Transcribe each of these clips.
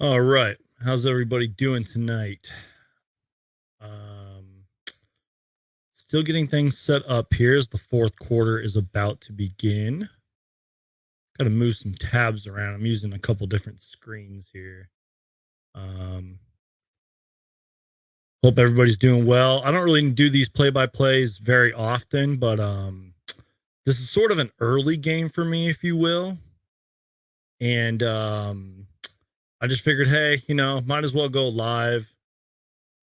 All right. How's everybody doing tonight? Um, Still getting things set up here as the fourth quarter is about to begin. Got to move some tabs around. I'm using a couple different screens here. Um, Hope everybody's doing well. I don't really do these play-by-plays very often, but this is sort of an early game for me, if you will. And I just figured, hey, might as well go live.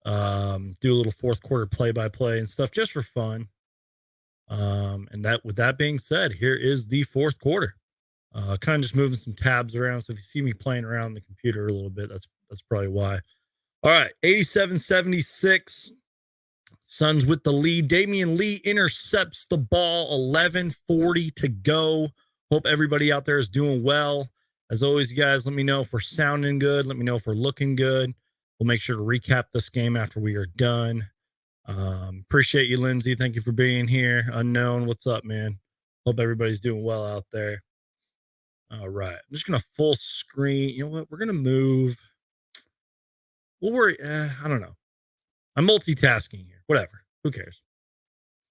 Do a little fourth quarter play by play and stuff just for fun. And that, with that being said, here is the fourth quarter. Kind of just moving some tabs around. So if you see me playing around the computer a little bit, that's probably why. All right, 87-76. Suns with the lead. Damian Lee intercepts the ball. 11:40 to go. Hope everybody out there is doing well. As always, you guys, let me know if we're sounding good. Let me know if we're looking good. We'll make sure to recap this game after we are done. Appreciate you, Lindsay. Thank you for being here. Unknown, what's up, man? Hope everybody's doing well out there. All right, I'm just gonna full screen. You know what? We're gonna move. Well, I don't know. I'm multitasking here. Whatever. Who cares?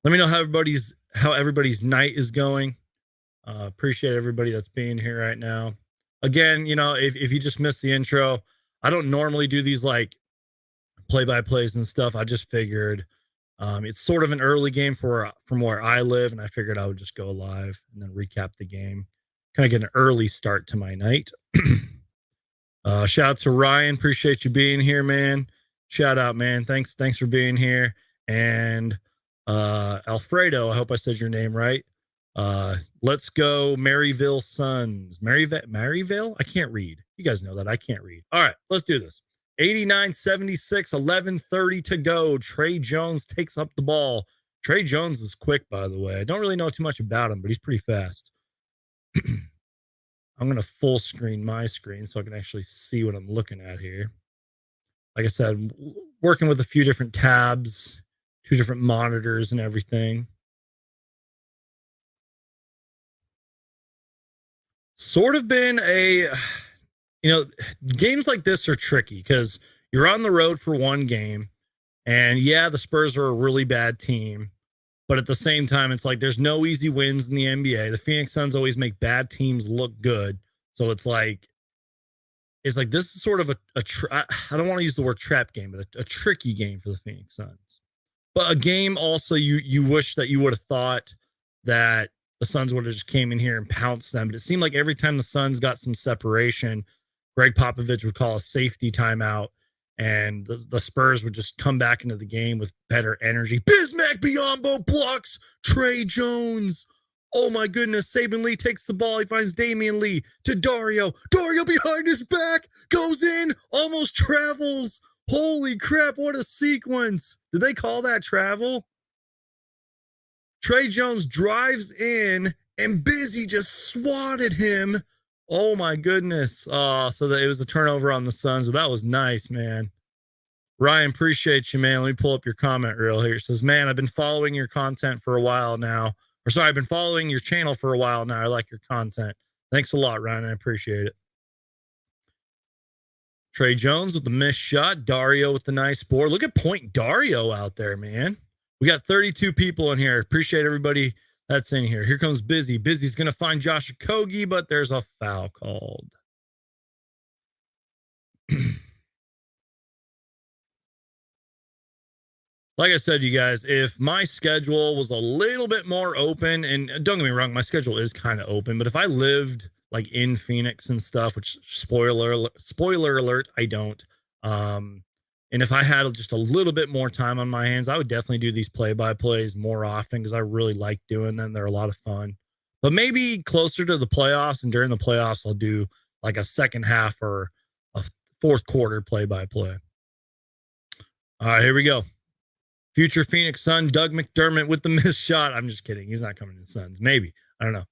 Let me know how everybody's night is going. Appreciate everybody that's being here right now. Again, if you just missed the intro, I don't normally do these like play-by-plays and stuff. I just figured it's sort of an early game from where I live, and I figured I would just go live and then recap the game. Kind of get an early start to my night. Shout out to Ryan. Appreciate you being here, man. Shout out, man. Thanks for being here. And Alfredo, I hope I said your name right. Let's go Maryville Suns. Maryville? I can't read. You guys know that. I can't read. All right, let's do this. 89-76, 11:30 to go. Trey Jones takes up the ball. Trey Jones is quick, by the way. I don't really know too much about him, but he's pretty fast. I'm going to full screen my screen so I can actually see what I'm looking at here. Like I said, working with a few different tabs, 2 different monitors and everything. Sort of been games like this are tricky because you're on the road for one game. And yeah, the Spurs are a really bad team. But at the same time, it's like there's no easy wins in the NBA. The Phoenix Suns always make bad teams look good. So it's like this is sort of I don't want to use the word trap game, but a tricky game for the Phoenix Suns. But a game also you wish that you would have thought that the Suns would have just came in here and pounced them. But it seemed like every time the Suns got some separation, Greg Popovich would call a safety timeout, and the Spurs would just come back into the game with better energy. Bismack Biyombo blocks Trey Jones. Oh my goodness. Saban Lee takes the ball. He finds Damian Lee to Dario. Dario behind his back goes in, almost travels. Holy crap, what a sequence. Did they call that travel? Trey Jones drives in and Busy just swatted him. Oh my goodness. So that it was a turnover on the Suns. So that was nice, man. Ryan, appreciate you, man. Let me pull up your comment real here. It says, man, I've been following your content for a while now. Or sorry, I've been following your channel for a while now. I like your content. Thanks a lot, Ryan. I appreciate it. Trey Jones with the missed shot. Dario with the nice board. Look at Point Dario out there, man. We got 32 people in here. Appreciate everybody that's in here. Here comes Busy. Busy's going to find Josh Okogie, but there's a foul called. Like I said, you guys, if my schedule was a little bit more open, and don't get me wrong, my schedule is kind of open, but if I lived like in Phoenix and stuff, which spoiler alert, I don't. And if I had just a little bit more time on my hands, I would definitely do these play-by-plays more often because I really like doing them. They're a lot of fun. But maybe closer to the playoffs, and during the playoffs, I'll do like a second half or a fourth quarter play-by-play. All right, here we go. Future Phoenix Sun, Doug McDermott with the missed shot. I'm just kidding. He's not coming to the Suns. Maybe. I don't know.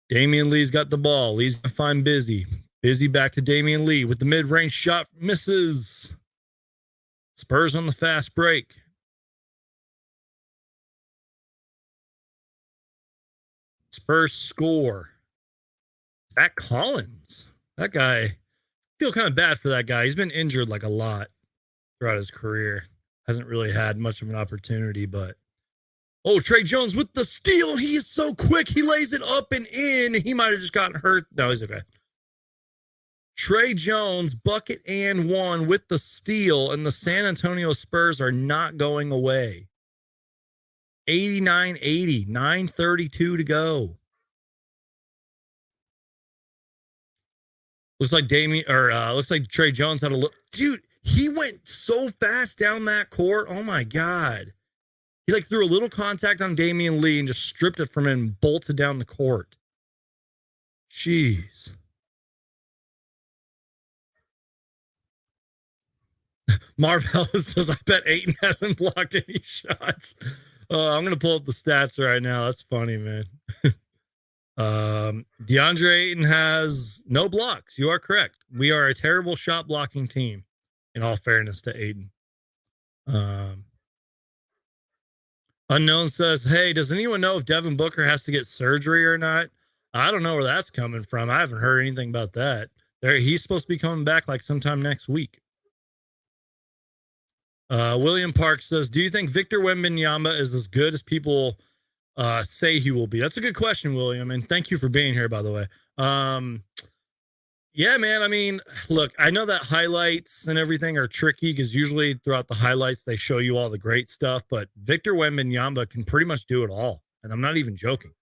Damian Lee's got the ball. Lee's going to find Busy. Busy back to Damian Lee with the mid-range shot. Misses. Spurs on the fast break. Spurs score. Zach Collins. That guy Feel kind of bad for that guy. He's been injured like a lot throughout his career. Hasn't really had much of an opportunity, but oh, Trey Jones with the steal. He is so quick. He lays it up and in. He might have just gotten hurt. No, he's okay. Trey Jones, bucket and one with the steal, and the San Antonio Spurs are not going away. 89-80, 9:32 to go. Looks like looks like Trey Jones had a look. Dude, he went so fast down that court. Oh my God. He like threw a little contact on Damian Lee and just stripped it from him and bolted down the court. Jeez. Marv Ellis says, I bet Ayton hasn't blocked any shots. I'm going to pull up the stats right now. That's funny, man. DeAndre Ayton has no blocks. You are correct. We are a terrible shot blocking team, in all fairness to Ayton. Unknown says, hey, does anyone know if Devin Booker has to get surgery or not? I don't know where that's coming from. I haven't heard anything about that. He's supposed to be coming back like sometime next week. William Park says, do you think Victor Wembanyama is as good as people say he will be? That's a good question, William, and thank you for being here, by the way. Yeah, man. I mean, look, I know that highlights and everything are tricky because usually throughout the highlights they show you all the great stuff, but Victor Wembanyama can pretty much do it all, and I'm not even joking.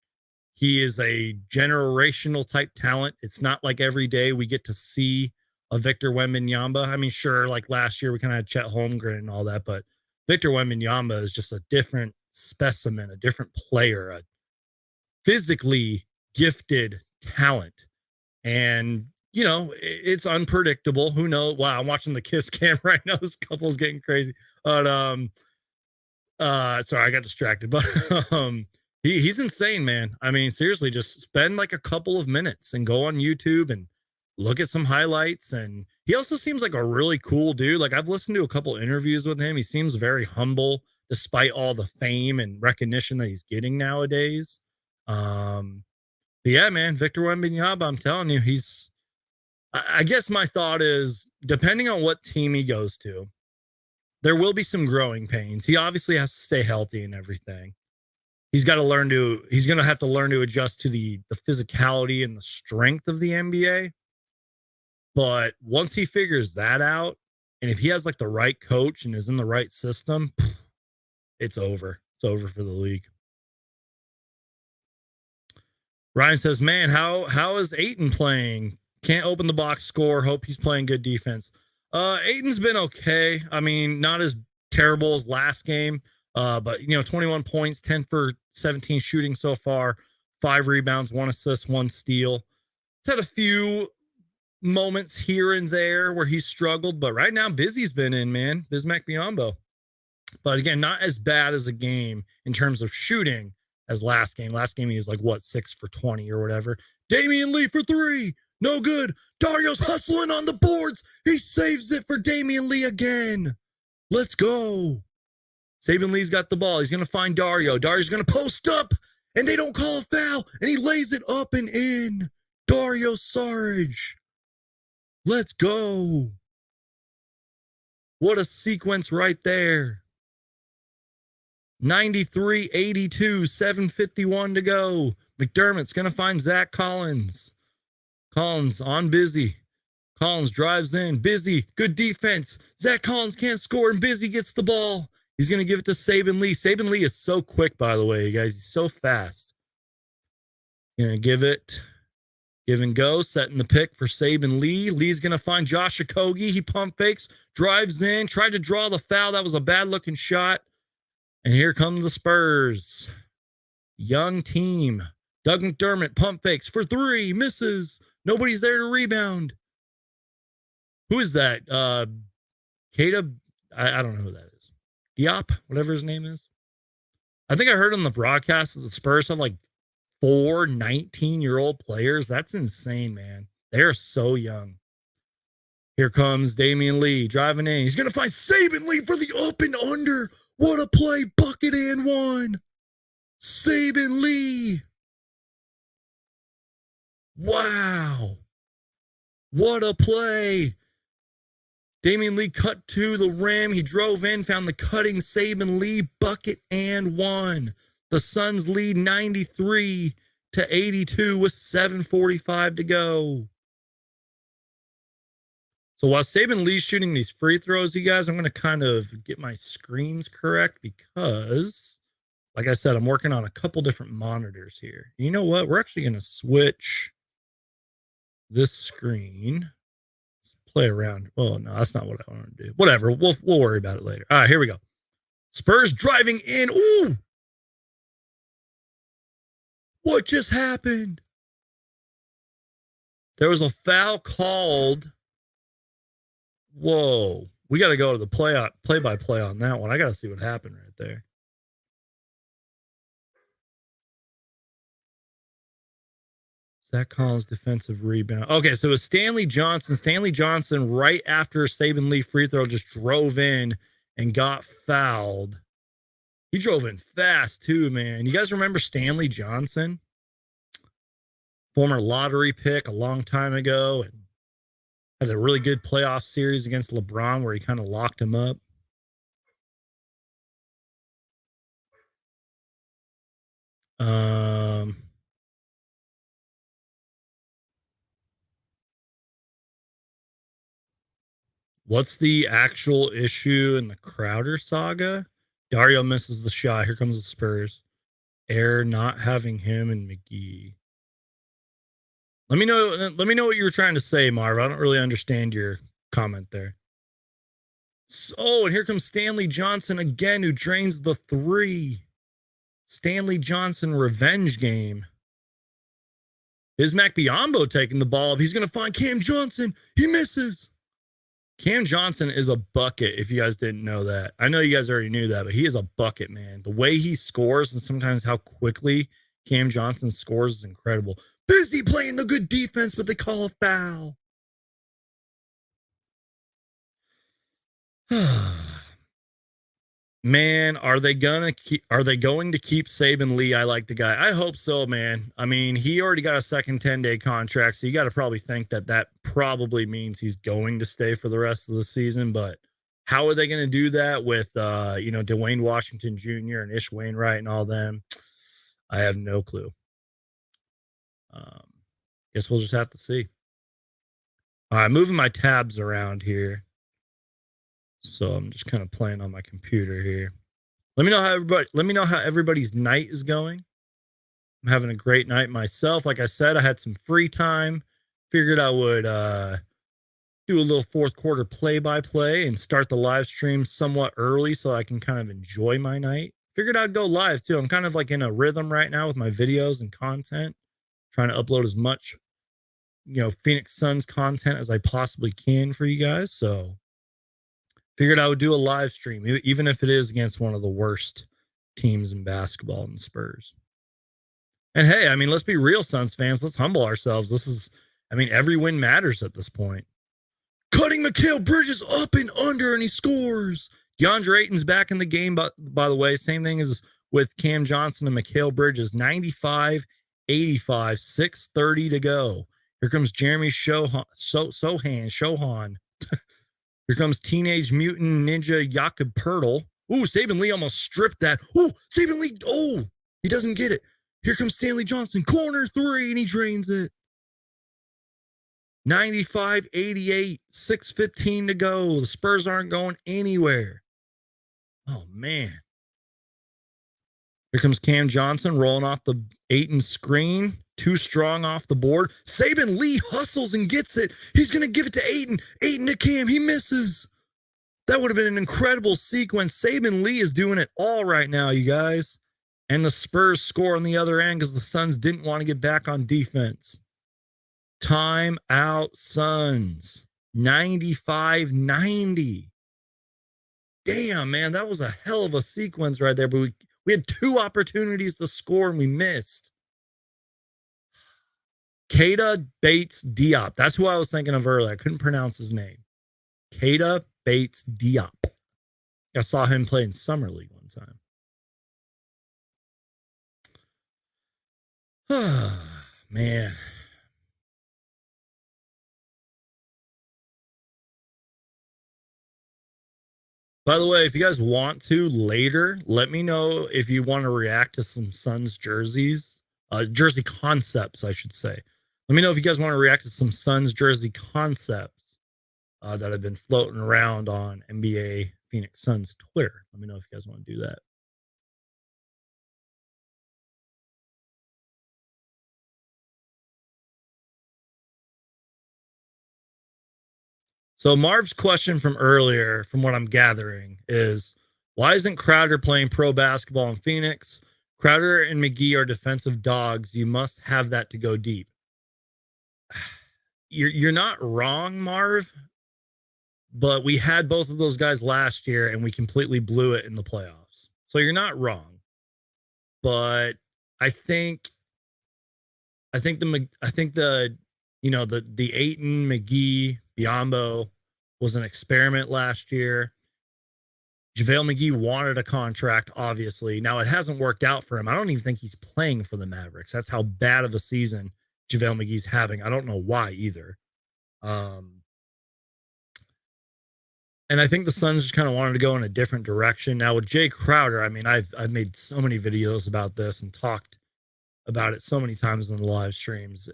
He is a generational type talent. It's not like every day we get to see a Victor Wembanyama. I mean, sure, like last year we kind of had Chet Holmgren and all that, but Victor Wembanyama is just a different specimen, a different player, a physically gifted talent. And, you know, it's unpredictable. Who knows? Wow, I'm watching the Kiss Cam right now. This couple's getting crazy. But sorry, I got distracted. But he's insane, man. I mean, seriously, just spend like a couple of minutes and go on YouTube and look at some highlights. And he also seems like a really cool dude. Like I've listened to a couple interviews with him. He seems very humble despite all the fame and recognition that he's getting nowadays. But yeah, man, Victor Wembanyama, I'm telling you, I guess my thought is, depending on what team he goes to, there will be some growing pains. He obviously has to stay healthy and everything. He's going to have to learn to adjust to the physicality and the strength of the NBA. But once he figures that out, and if he has like the right coach and is in the right system, it's over. It's over for the league. Ryan says, man, how is Ayton playing? Can't open the box score. Hope he's playing good defense. Ayton's been okay. I mean, not as terrible as last game. But 21 points, 10 for 17 shooting so far, 5 rebounds, 1 assist, 1 steal. He's had a few moments here and there where he struggled, but right now Busy's been in, man. Bismack Biyombo. But again, not as bad as a game in terms of shooting as last game. Last game he was like 6 for 20 or whatever. Damian Lee for 3. No good. Dario's hustling on the boards. He saves it for Damian Lee again. Let's go. Saban Lee's got the ball. He's going to find Dario. Dario's going to post up, and they don't call a foul, and he lays it up and in. Dario Saric. Let's go. What a sequence right there. 93-82, 7:51 to go. McDermott's going to find Zach Collins. Collins on Busy. Collins drives in. Busy, good defense. Zach Collins can't score, and Busy gets the ball. He's going to give it to Saban Lee. Saban Lee is so quick, by the way, you guys. He's so fast. Going to give and go, setting the pick for Saban Lee. Lee's going to find Josh Okogie. He pump fakes, drives in, tried to draw the foul. That was a bad-looking shot. And here come the Spurs. Young team. Doug McDermott pump fakes for 3, misses. Nobody's there to rebound. Who is that? Caleb? I don't know who that is. Diop, whatever his name is. I think I heard on the broadcast that the Spurs have like 4 19-year-old players. That's insane, man. They're so young. Here comes Damian Lee driving in. He's going to find Saban Lee for the up and under. What a play. Bucket and 1. Saban Lee. Wow. What a play. Damian Lee cut to the rim. He drove in, found the cutting Saben Lee bucket and one. The Suns lead 93-82 with 7:45 to go. So while Saben Lee's shooting these free throws, you guys, I'm going to kind of get my screens correct because, like I said, I'm working on a couple different monitors here. You know what? We're actually going to switch this screen. Let's play around. Oh, no, that's not what I want to do. Whatever. We'll worry about it later. All right, here we go. Spurs driving in. Ooh! What just happened? There was a foul called. Whoa. We got to go to the play-by-play on that one. I got to see what happened right there. Zach Collins defensive rebound. Okay, so it was Stanley Johnson. Stanley Johnson, right after Saben Lee free throw, just drove in and got fouled. He drove in fast too, man. You guys remember Stanley Johnson? Former lottery pick a long time ago and had a really good playoff series against LeBron where he kind of locked him up. What's the actual issue in the Crowder saga? Dario misses the shot. Here comes the Spurs. Air not having him and McGee. Let me know what you were trying to say, Marv. I don't really understand your comment there. Oh, and here comes Stanley Johnson again, who drains the three. Stanley Johnson revenge game. Bismack Biyombo taking the ball up. He's going to find Cam Johnson. He misses. Cam Johnson is a bucket, if you guys didn't know that. I know you guys already knew that, but he is a bucket, man. The way he scores and sometimes how quickly Cam Johnson scores is incredible. Busy playing the good defense, but they call a foul. Man, are they going to keep Saben Lee? I like the guy. I hope so, man. I mean, he already got a second 10-day contract, so you got to probably think that probably means he's going to stay for the rest of the season, but how are they going to do that with Dwayne Washington Jr. and Ish Wainwright and all them? I have no clue. Guess we'll just have to see. All right, moving my tabs around here. So I'm just kind of playing on my computer here. Let me know how everybody's night is going. I'm having a great night myself. Like I said, I had some free time. Figured I would do a little fourth quarter play-by-play and start the live stream somewhat early so I can kind of enjoy my night. Figured I'd go live too. I'm kind of like in a rhythm right now with my videos and content, trying to upload as much, Phoenix Suns content as I possibly can for you guys. So figured I would do a live stream, even if it is against one of the worst teams in basketball, in the Spurs. And hey, I mean, let's be real, Suns fans. Let's humble ourselves. Every win matters at this point. Cutting Mikal Bridges up and under, and he scores. DeAndre Ayton's back in the game, by the way. Same thing as with Cam Johnson and Mikal Bridges. 95-85, 6:30 to go. Here comes Jeremy Shohan. Here comes Teenage Mutant Ninja Jakob Pertl. Ooh, Saben Lee almost stripped that. Ooh, Saben Lee. Oh, he doesn't get it. Here comes Stanley Johnson. Corner three, and he drains it. 95-88, 6:15 to go. The Spurs aren't going anywhere. Oh, man. Here comes Cam Johnson rolling off the Ayton screen. Too strong off the board. Saben Lee hustles and gets it. He's going to give it to Ayton. Ayton to Cam. He misses. That would have been an incredible sequence. Saben Lee is doing it all right now, you guys. And the Spurs score on the other end because the Suns didn't want to get back on defense. Time out, Suns. 95-90. Damn, man, that was a hell of a sequence right there. But we had two opportunities to score and we missed. Keita Bates Diop. That's who I was thinking of earlier. I couldn't pronounce his name. Keita Bates Diop. I saw him play in Summer League one time. Man. By the way, if you guys want to later, let me know if you want to react to some Suns jerseys, jersey concepts, I should say. Let me know if you guys want to react to some Suns jersey concepts that have been floating around on NBA Phoenix Suns Twitter. Let me know if you guys want to do that. So Marv's question from earlier, from what I'm gathering, is why isn't Crowder playing pro basketball in Phoenix? Crowder and McGee are defensive dogs. You must have that to go deep. You're not wrong, Marv, but we had both of those guys last year and we completely blew it in the playoffs. So you're not wrong. But I think the the Ayton, McGee, Biombo was an experiment last year. JaVale McGee wanted a contract, obviously. Now it hasn't worked out for him. I don't even think he's playing for the Mavericks. That's how bad of a season JaVale McGee's having. I don't know why either. And I think the Suns just kind of wanted to go in a different direction. Now with Jay Crowder, I mean, I've made so many videos about this and talked about it so many times in the live streams.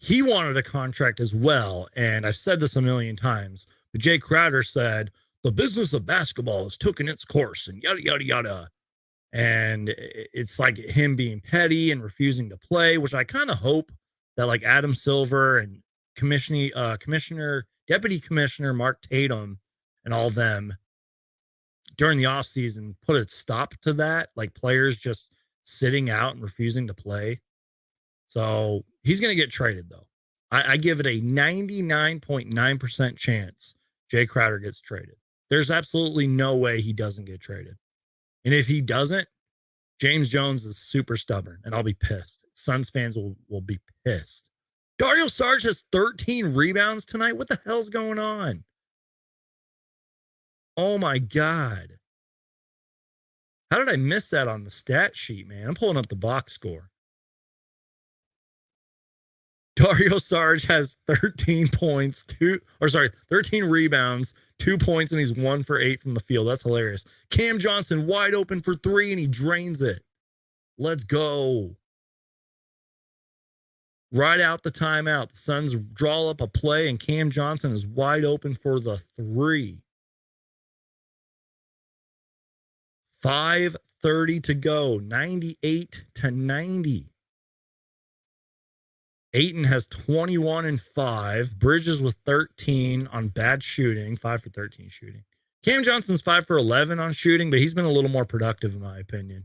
He wanted a contract as well, and I've said this a million times. But Jay Crowder said the business of basketball has taken its course, and yada yada yada. And it's like him being petty and refusing to play, which I kind of hope that like Adam Silver and Deputy Commissioner Mark Tatum and all them during the offseason put a stop to that, like players just sitting out and refusing to play. So he's going to get traded, though. I give it a 99.9% chance Jay Crowder gets traded. There's absolutely no way he doesn't get traded. And if he doesn't, James Jones is super stubborn, and I'll be pissed. Suns fans will be pissed. Dario Saric has 13 rebounds tonight. What the hell's going on? Oh, my God. How did I miss that on the stat sheet, man? I'm pulling up the box score. Dario Saric has 13 points, 13 rebounds, 2 points, and he's 1 for 8 from the field. That's hilarious. Cam Johnson wide open for 3, and he drains it. Let's go. Right out the timeout. The Suns draw up a play, and Cam Johnson is wide open for the 3. 5:30 to go. 98-90. Ayton has 21 and 5. Bridges with 13 on bad shooting, 5 for 13 shooting. Cam Johnson's 5 for 11 on shooting, but he's been a little more productive in my opinion.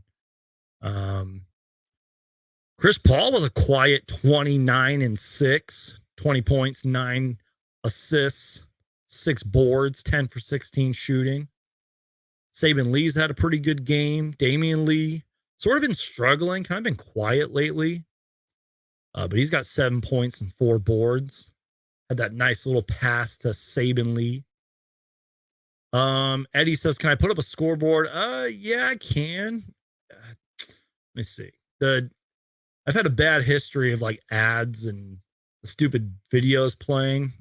Chris Paul was a quiet 29 and 6, 20 points, 9 assists, 6 boards, 10 for 16 shooting. Saban Lee's had a pretty good game. Damian Lee sort of been struggling, kind of been quiet lately. But he's got 7 points and 4 boards. Had that nice little pass to Saban Lee. Eddie says, "Can I put up a scoreboard?" Yeah, I can. Let me see. I've had a bad history of like ads and the stupid videos playing.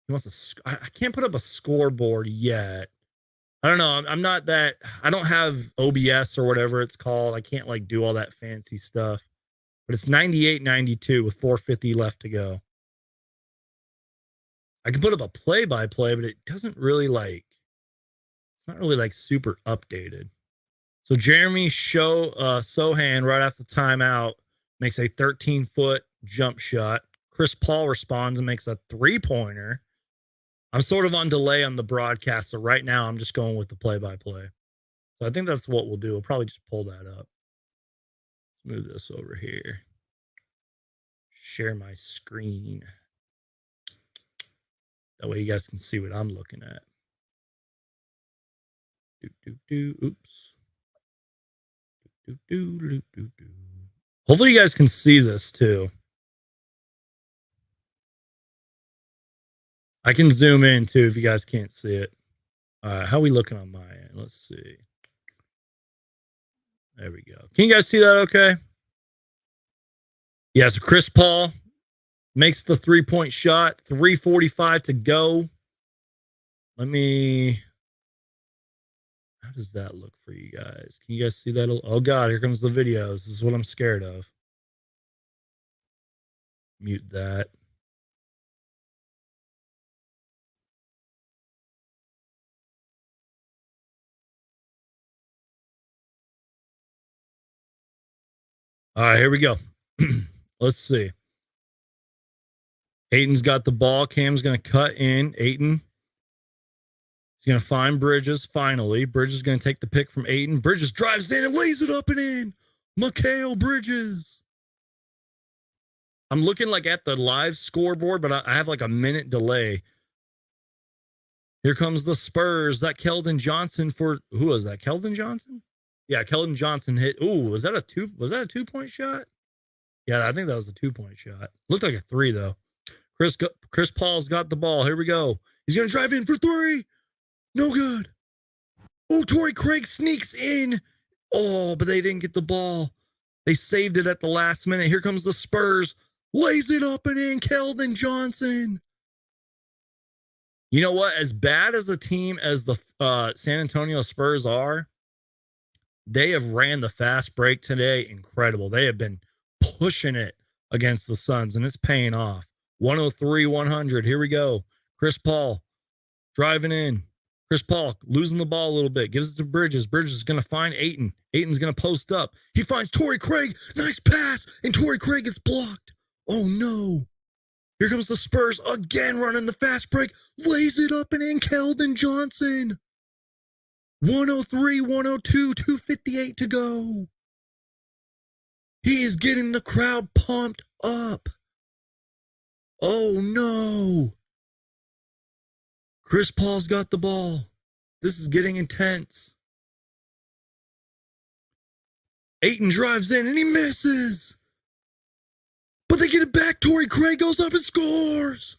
He wants I can't put up a scoreboard yet. I don't know. I'm not that. I don't have OBS or whatever it's called. I can't like do all that fancy stuff. But it's 98-92 with 4:50 left to go. I can put up a play-by-play, but it doesn't really like. It's not really like super updated. So Jeremy Sohan right after the timeout makes a 13-foot jump shot. Chris Paul responds and makes a 3-pointer. I'm sort of on delay on the broadcast, so right now I'm just going with the play-by-play. So I think that's what we'll do. We'll probably just pull that up. Let's move this over here. Share my screen. That way you guys can see what I'm looking at. Oops. Hopefully you guys can see this too. I can zoom in too if you guys can't see it. All right, how are we looking on my end? Let's see. There we go. Can you guys see that okay? Yeah, so Chris Paul makes the 3-point shot, 3:45 to go. Let me How does that look for you guys? Can you guys see that? Oh God, here comes the videos. This is what I'm scared of. Mute that. All right, here we go. Let's see. Ayton's got the ball. Cam's going to cut in. Ayton. He's going to find Bridges finally. Bridges is going to take the pick from Ayton. Bridges drives in and lays it up and in. Mikal Bridges. I'm looking like at the live scoreboard, but I have like a minute delay. Here comes the Spurs. That Keldon Johnson for who was that? Keldon Johnson? Yeah, Keldon Johnson hit. Ooh, was that a 2-point shot? Yeah, I think that was a 2-point shot. Looked like a 3 though. Chris Paul's got the ball. Here we go. He's gonna drive in for 3. No good. Oh, Torrey Craig sneaks in. Oh, but they didn't get the ball. They saved it at the last minute. Here comes the Spurs. Lays it up and in. Keldon Johnson. You know what? As bad as the team as the San Antonio Spurs are, they have ran the fast break today. Incredible. They have been pushing it against the Suns, and it's paying off. 103-100. Here we go. Chris Paul driving in. Chris Paul losing the ball a little bit. Gives it to Bridges. Bridges is going to find Ayton. Ayton's going to post up. He finds Torrey Craig. Nice pass. And Torrey Craig gets blocked. Oh, no. Here comes the Spurs again running the fast break. Lays it up and in. Keldon Johnson. 103-102. 2:58 to go. He is getting the crowd pumped up. Oh, no. Chris Paul's got the ball. This is getting intense. Ayton drives in and he misses. But they get it back. Torrey Craig goes up and scores.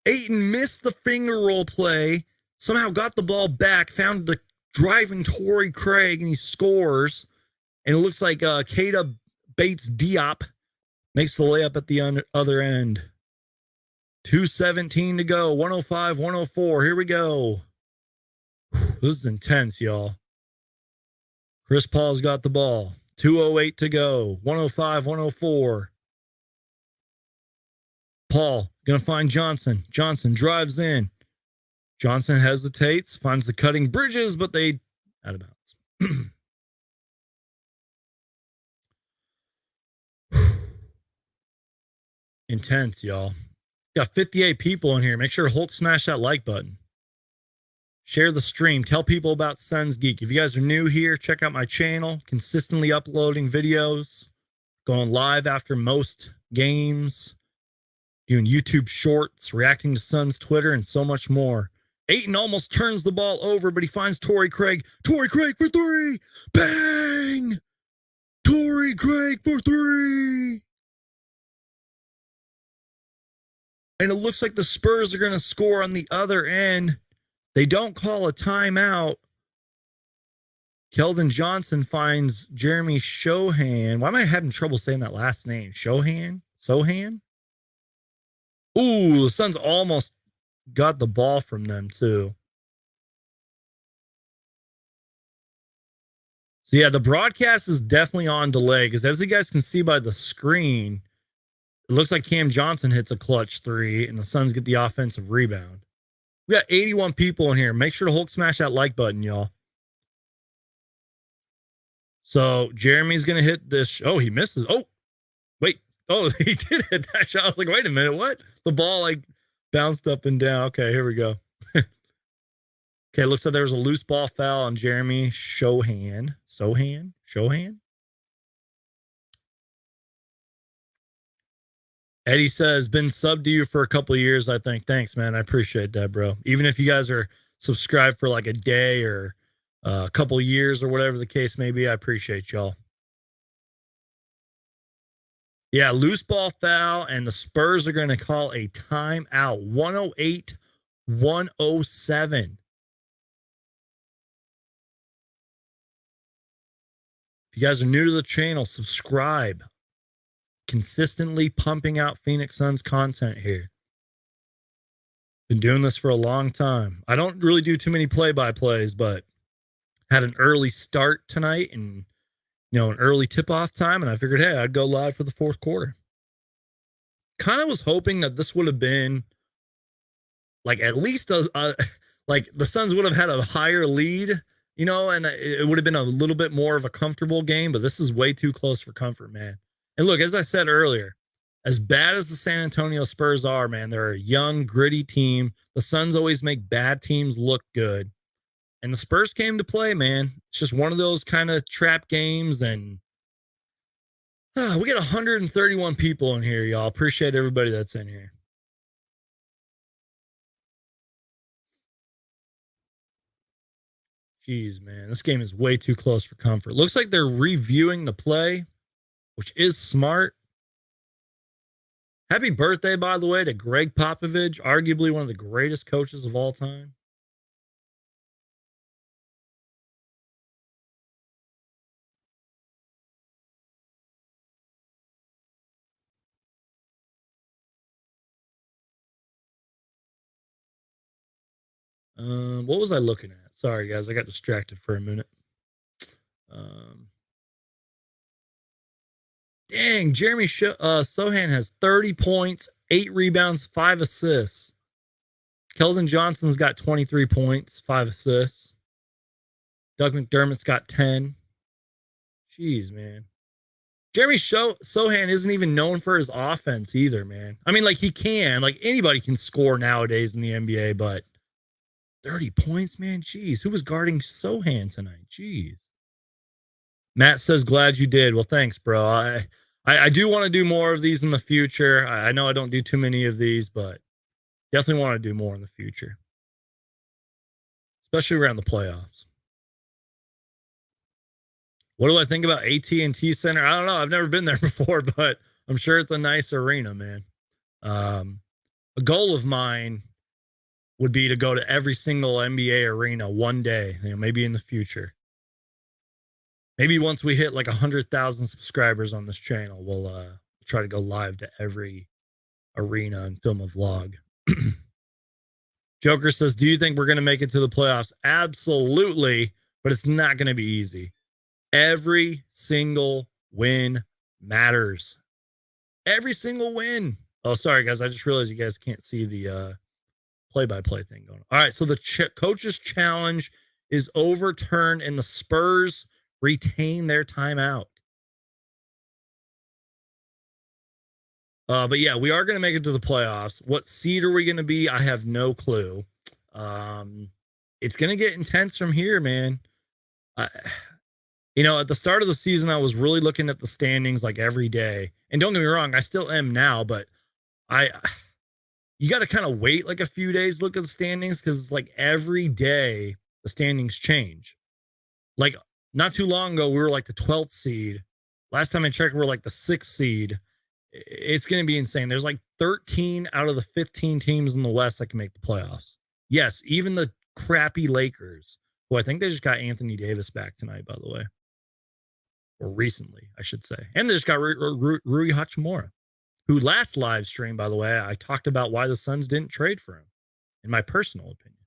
Ayton missed the finger roll play, somehow got the ball back, found the driving Torrey Craig, and he scores. And it looks like Keita Bates Diop makes the layup at the other end. 2:17 to go. 105-104. Here we go. This is intense, y'all. Chris Paul's got the ball. 2:08 to go. 105-104. Paul going to find Johnson. Johnson drives in. Johnson hesitates, finds the cutting Bridges, but they out of bounds. Intense, y'all. Got 58 people in here. Make sure Hulk smash that like button. Share the stream. Tell people about Suns Geek. If you guys are new here, check out my channel. Consistently uploading videos. Going live after most games. Doing YouTube shorts. Reacting to Suns Twitter and so much more. Ayton almost turns the ball over, but he finds Torrey Craig. Torrey Craig for 3. Bang! Torrey Craig for 3. And it looks like the Spurs are going to score on the other end. They don't call a timeout. Keldon Johnson finds Jeremy Sohan. Why am I having trouble saying that last name? Sohan? Ooh, the Suns almost got the ball from them too. So yeah, the broadcast is definitely on delay because as you guys can see by the screen, it looks like Cam Johnson hits a clutch 3 and the Suns get the offensive rebound. We got 81 people in here. Make sure to Hulk smash that like button, y'all. So Jeremy's going to hit this. Oh, he misses. Oh, wait. Oh, he did hit that shot. I was like, wait a minute. What? The ball like bounced up and down. Okay, here we go. Okay, looks like there was a loose ball foul on Jeremy Sohan. Sohan? Eddie says, been subbed to you for a couple of years, I think. Thanks, man. I appreciate that, bro. Even if you guys are subscribed for like a day or a couple of years or whatever the case may be, I appreciate y'all. Yeah, loose ball foul, and the Spurs are going to call a timeout. 108-107. If you guys are new to the channel, subscribe. Consistently pumping out Phoenix Suns content here. Been doing this for a long time. I don't really do too many play-by-plays, but had an early start tonight and an early tip-off time, and I figured, hey, I'd go live for the fourth quarter. Kind of was hoping that this would have been like at least like the Suns would have had a higher lead, and it would have been a little bit more of a comfortable game, but this is way too close for comfort, man. And look, as I said earlier, as bad as the San Antonio Spurs are, man, they're a young, gritty team. The Suns always make bad teams look good. And the Spurs came to play, man. It's just one of those kind of trap games. And we got 131 people in here, y'all. Appreciate everybody that's in here. Jeez, man. This game is way too close for comfort. Looks like they're reviewing the play, which is smart. Happy birthday, by the way, to Greg Popovich, arguably one of the greatest coaches of all time. What was I looking at? Sorry, guys, I got distracted for a minute. Dang, Jeremy Sohan has 30 points, 8 rebounds, 5 assists. Keldon Johnson's got 23 points, 5 assists. Doug McDermott's got 10. Jeez, man. Jeremy Sohan isn't even known for his offense either, man. I mean, like, he can. Like, anybody can score nowadays in the NBA, but 30 points, man? Jeez. Who was guarding Sohan tonight? Jeez. Matt says, glad you did. Well, thanks, bro. I do want to do more of these in the future. I know I don't do too many of these, but definitely want to do more in the future, especially around the playoffs. What do I think about AT&T Center? I don't know. I've never been there before, but I'm sure it's a nice arena, man. A goal of mine would be to go to every single NBA arena one day, maybe in the future. Maybe once we hit like 100,000 subscribers on this channel, we'll try to go live to every arena and film a vlog. Joker says, do you think we're going to make it to the playoffs? Absolutely, but it's not going to be easy. Every single win matters. Every single win. Oh, sorry, guys. I just realized you guys can't see the play-by-play thing going on. All right, so the coach's challenge is overturned, and the Spurs retain their timeout. But yeah, we are going to make it to the playoffs. What seed are we going to be? I have no clue. It's going to get intense from here, man. At the start of the season, I was really looking at the standings like every day. And don't get me wrong, I still am now, but you got to kind of wait like a few days to look at the standings because it's like every day the standings change. Like not too long ago, we were like the 12th seed. Last time I checked, we were like the 6th seed. It's going to be insane. There's like 13 out of the 15 teams in the West that can make the playoffs. Yes, even the crappy Lakers, who I think they just got Anthony Davis back tonight, by the way. Or recently, I should say. And they just got Rui Hachimura, who last live stream, by the way, I talked about why the Suns didn't trade for him, in my personal opinion.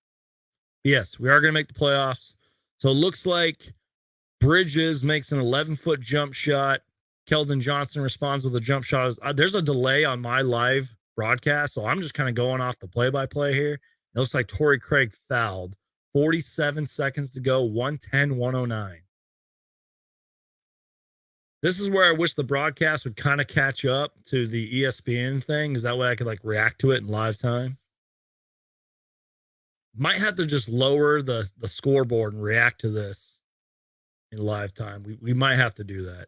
But yes, we are going to make the playoffs. So it looks like Bridges makes an 11-foot jump shot. Keldon Johnson responds with a jump shot. There's a delay on my live broadcast, so I'm just kind of going off the play-by-play here. It looks like Torrey Craig fouled. 47 seconds to go, 110-109. This is where I wish the broadcast would kind of catch up to the ESPN thing, because that way I could like react to it in live time. Might have to just lower the scoreboard and react to this in live time. We might have to do that.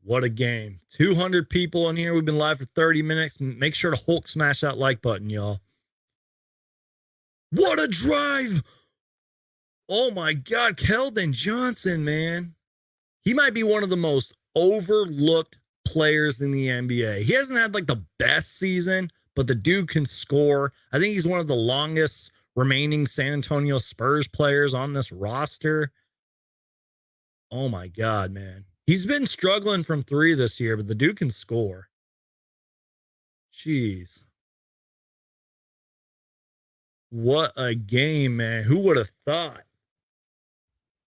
What a game. 200 people in here. We've been live for 30 minutes. Make sure to Hulk smash that like button, y'all. What a drive. Oh my God. Keldon Johnson, man. He might be one of the most overlooked players in the NBA. He hasn't had like the best season, but the dude can score. I think he's one of the longest remaining San Antonio Spurs players on this roster. Oh my God, man. He's been struggling from 3 this year, but the dude can score. Jeez. What a game, man. Who would have thought?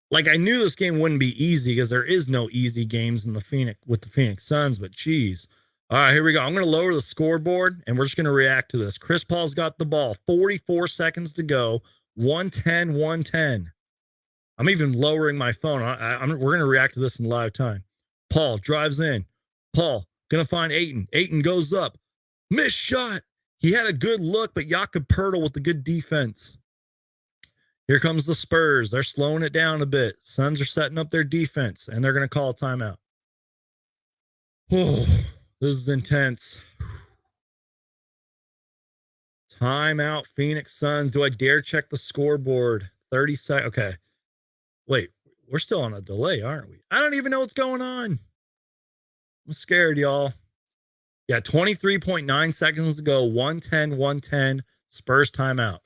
Like I knew this game wouldn't be easy because there is no easy games in the Phoenix with the Phoenix Suns, but geez. All right, here we go. I'm going to lower the scoreboard and we're just going to react to this. Chris Paul's got the ball. 44 seconds to go. 110, 110. I'm even lowering my phone. We're going to react to this in live time. Paul drives in. Paul going to find Ayton. Ayton goes up. Missed shot. He had a good look, but Jakob Poeltl with the good defense. Here comes the Spurs. They're slowing it down a bit. Suns are setting up their defense, and they're going to call a timeout. Oh, this is intense. Timeout, Phoenix Suns. Do I dare check the scoreboard? 30 seconds. Okay. Wait, we're still on a delay, aren't we? I don't even know what's going on. I'm scared, y'all. Yeah, 23.9 seconds to go. 110, 110. Spurs timeout.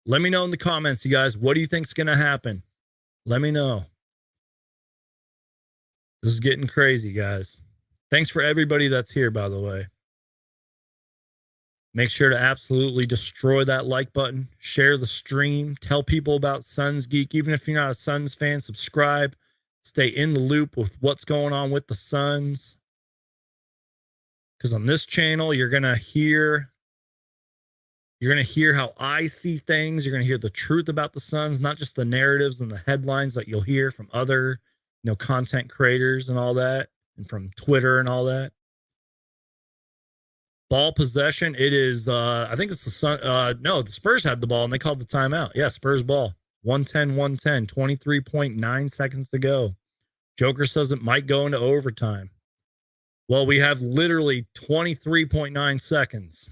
Let me know in the comments, you guys. What do you think's going to happen? Let me know. This is getting crazy, guys. Thanks for everybody that's here, by the way. Make sure to absolutely destroy that like button. Share the stream. Tell people about Suns Geek. Even if you're not a Suns fan, subscribe. Stay in the loop with what's going on with the Suns. Because on this channel, you're going to hear how I see things. You're going to hear the truth about the Suns, not just the narratives and the headlines that you'll hear from other, content creators and all that, and from Twitter and all that. Ball possession. It is, I think it's the Sun. No, the Spurs had the ball and they called the timeout. Yeah, Spurs ball. 110, 110, 23.9 seconds to go. Joker says it might go into overtime. Well, we have literally 23.9 seconds.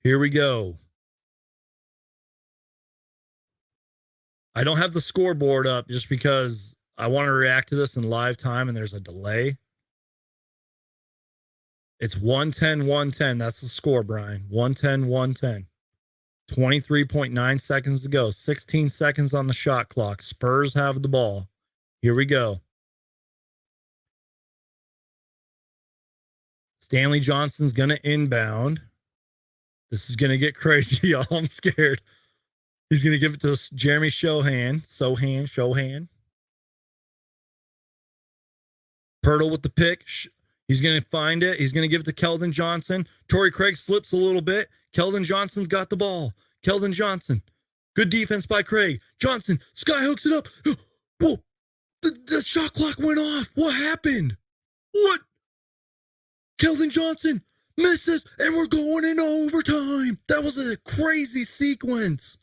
Here we go. I don't have the scoreboard up just because I want to react to this in live time and there's a delay. It's 110, 110. That's the score, Brian. 110, 110. 23.9 seconds to go. 16 seconds on the shot clock. Spurs have the ball. Here we go. Stanley Johnson's going to inbound. This is going to get crazy, y'all. I'm scared. He's going to give it to Jeremy Sohan. Poeltl with the pick. He's going to find it. He's going to give it to Keldon Johnson. Torrey Craig slips a little bit. Keldon Johnson's got the ball. Keldon Johnson. Good defense by Craig. Johnson. Skyhooks it up. Whoa. The shot clock went off. What happened? What? Keldon Johnson misses, and we're going into overtime. That was a crazy sequence.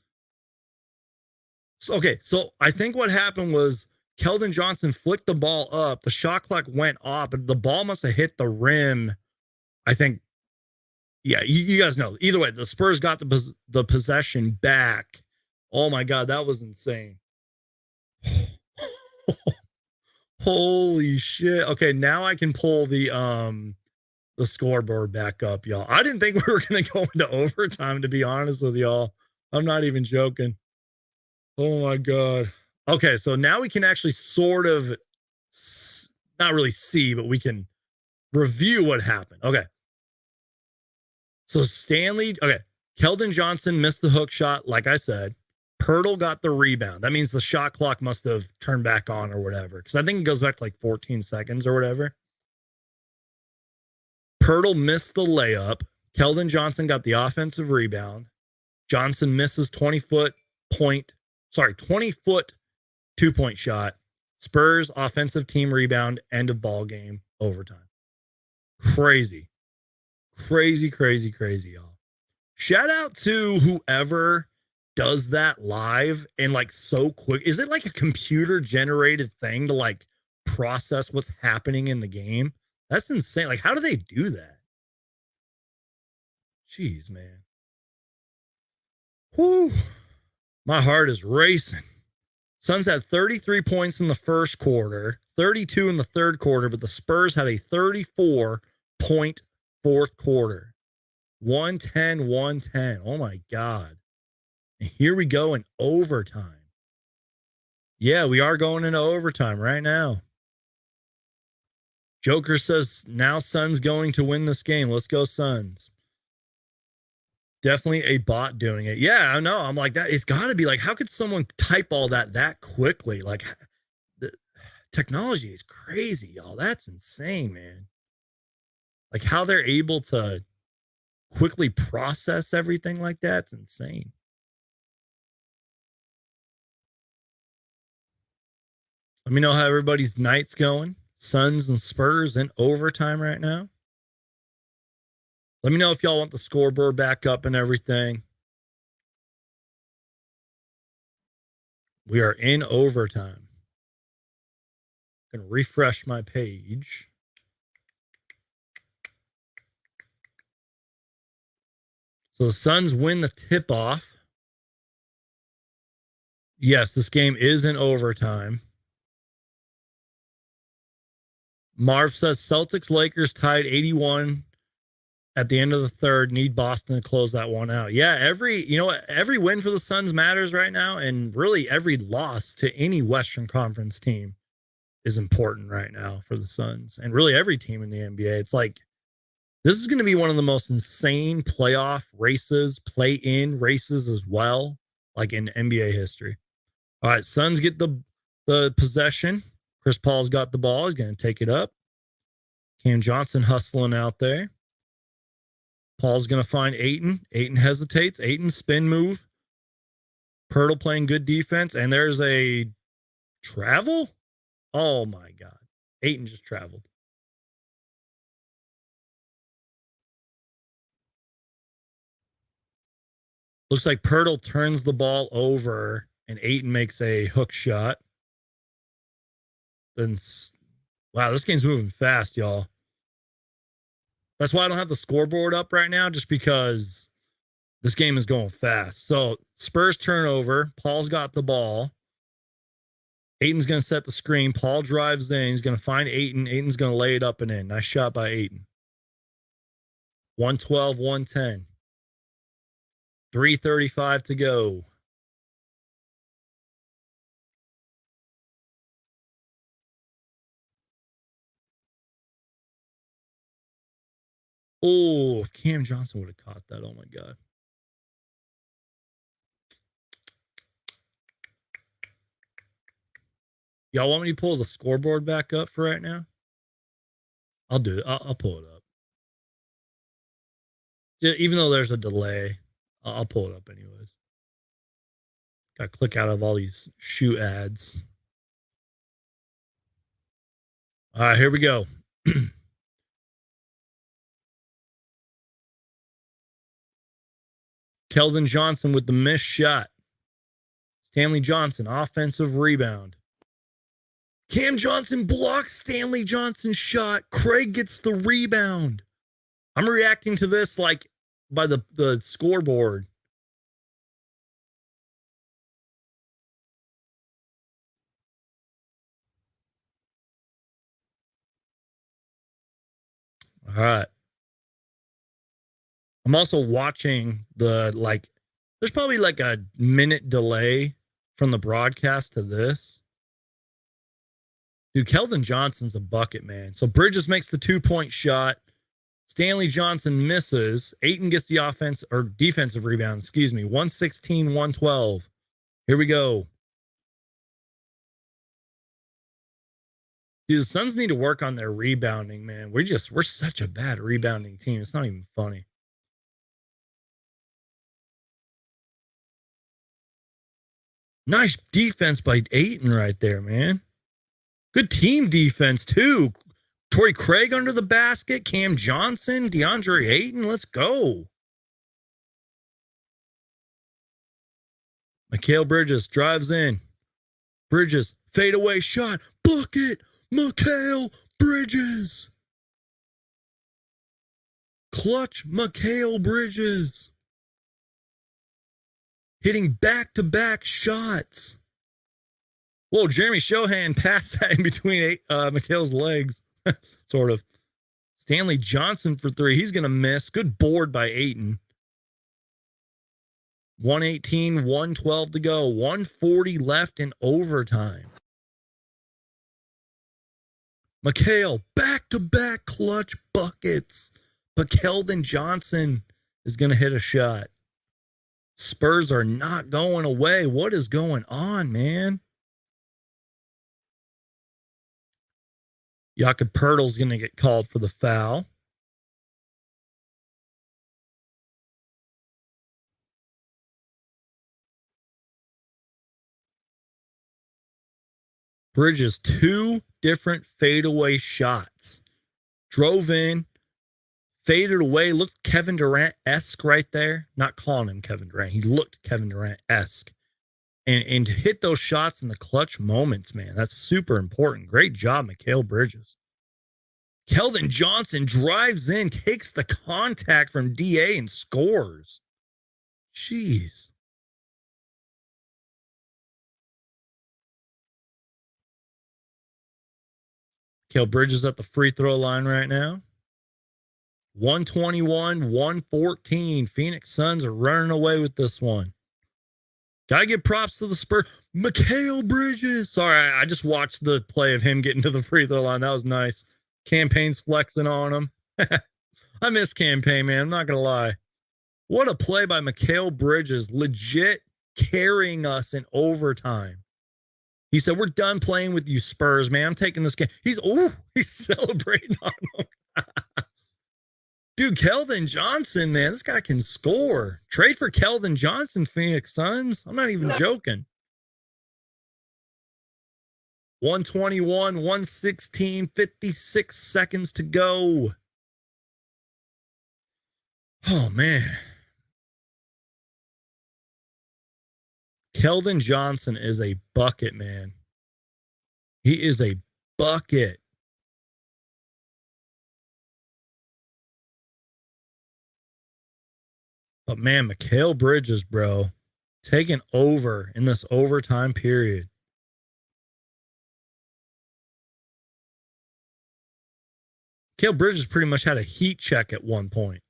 So I think what happened was Keldon Johnson flicked the ball up. The shot clock went off, but the ball must have hit the rim. I think, yeah, you guys know. Either way, the Spurs got the possession back. Oh, my God, that was insane. Holy shit. Okay, now I can pull the scoreboard back up, y'all. I didn't think we were going to go into overtime, to be honest with y'all. I'm not even joking. Oh, my God. Okay, so now we can actually sort of not really see, but we can review what happened. Okay. So Keldon Johnson missed the hook shot, like I said. Poeltl got the rebound. That means the shot clock must have turned back on or whatever, because I think it goes back to like 14 seconds or whatever. Poeltl missed the layup. Keldon Johnson got the offensive rebound. Johnson misses 20-foot 2-point shot. Spurs offensive team rebound, end of ball game, overtime. Crazy, y'all. Shout out to whoever does that live and like so quick. Is it like a computer generated thing to like process what's happening in the game? That's insane. Like, how do they do that? Jeez, man. Whew. My heart is racing. Suns had 33 points in the first quarter, 32 in the third quarter, but the Spurs had a 34-point fourth quarter. 110, 110. Oh, my God. And here we go in overtime. Yeah, we are going into overtime right now. Joker says now Suns going to win this game. Let's go Suns. Definitely a bot doing it. Yeah, I know. I'm like that. It's got to be like, how could someone type all that quickly? Like, the technology is crazy, y'all. That's insane, man. Like how they're able to quickly process everything like that's insane. Let me know how everybody's night's going. Suns and Spurs in overtime right now. Let me know if y'all want the scoreboard back up and everything. We are in overtime. I'm going to refresh my page. So the Suns win the tip-off. Yes, this game is in overtime. Marv says Celtics Lakers tied 81 at the end of the third. Need Boston to close that one out. Yeah, every win for the Suns matters right now, and really every loss to any Western Conference team is important right now for the Suns, and really every team in the NBA. It's like this is going to be one of the most insane playoff races, play-in races as well, like in NBA history. All right, Suns get the possession. Chris Paul's got the ball. He's going to take it up. Cam Johnson hustling out there. Paul's going to find Ayton. Ayton hesitates. Ayton spin move. Pirtle playing good defense. And there's a travel? Oh, my God. Ayton just traveled. Looks like Pirtle turns the ball over and Ayton makes a hook shot. Then, wow, this game's moving fast, y'all. That's why I don't have the scoreboard up right now, just because this game is going fast. So Spurs turnover. Paul's got the ball. Ayton's going to set the screen. Paul drives in. He's going to find Ayton. Ayton's going to lay it up and in. Nice shot by Ayton. 112, 110. 3:35 to go. Oh, if Cam Johnson would have caught that, oh my God. Y'all want me to pull the scoreboard back up for right now? I'll do it. I'll pull it up. Yeah, even though there's a delay, I'll pull it up anyways. Got to click out of all these shoe ads. All right, here we go. Keldon Johnson with the missed shot. Stanley Johnson, offensive rebound. Cam Johnson blocks Stanley Johnson's shot. Craig gets the rebound. I'm reacting to this like by the scoreboard. All right. I'm also watching there's probably like a minute delay from the broadcast to this. Dude, Keldon Johnson's a bucket, man. So Bridges makes the 2-point shot. Stanley Johnson misses. Ayton gets the defensive rebound, 116, 112. Here we go. Dude, the Suns need to work on their rebounding, man. We're such a bad rebounding team. It's not even funny. Nice defense by Ayton right there, man. Good team defense, too. Torrey Craig under the basket, Cam Johnson, DeAndre Ayton. Let's go. Mikal Bridges drives in. Bridges, fadeaway shot. Bucket. Mikal Bridges. Clutch Mikal Bridges. Hitting back-to-back shots. Whoa, Jeremy Shohan passed that in between Mikal's legs. Sort of. Stanley Johnson for 3. He's going to miss. Good board by Ayton. 118, 112 to go. 140 left in overtime. McHale, back-to-back clutch buckets. But Keldon Johnson is going to hit a shot. Spurs are not going away. What is going on, man? Jakob Pertl's going to get called for the foul. Bridges, 2 different fadeaway shots. Drove in, faded away, looked Kevin Durant-esque right there. Not calling him Kevin Durant. He looked Kevin Durant-esque. And to hit those shots in the clutch moments, man, that's super important. Great job, Mikal Bridges. Keldon Johnson drives in, takes the contact from DA and scores. Jeez. Mikal Bridges at the free throw line right now. 121, 114. Phoenix Suns are running away with this one. Gotta give props to the Spurs. Mikal Bridges. Sorry, I just watched the play of him getting to the free throw line. That was nice. Campaign's flexing on him. I miss Campaign, man. I'm not gonna lie. What a play by Mikal Bridges. Legit carrying us in overtime. He said, "We're done playing with you, Spurs, man. I'm taking this game." He's celebrating on him. Dude, Keldon Johnson, man, this guy can score. Trade for Keldon Johnson, Phoenix Suns. I'm not even joking. 121, 116, 56 seconds to go. Oh, man. Keldon Johnson is a bucket, man. He is a bucket. But man, Mikal Bridges, bro, taking over in this overtime period. Mikal Bridges pretty much had a heat check at one point.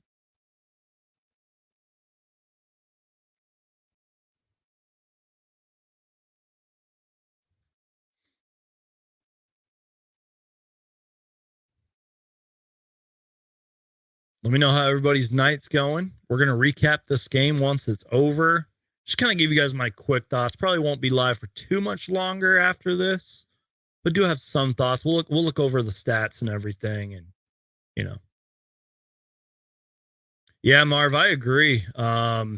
Let me know how everybody's night's going. We're going to recap this game once it's over. Just kind of give you guys my quick thoughts. Probably won't be live for too much longer after this, but do have some thoughts. We'll look over the stats and everything, and you know. Yeah, Marv, I agree. Marv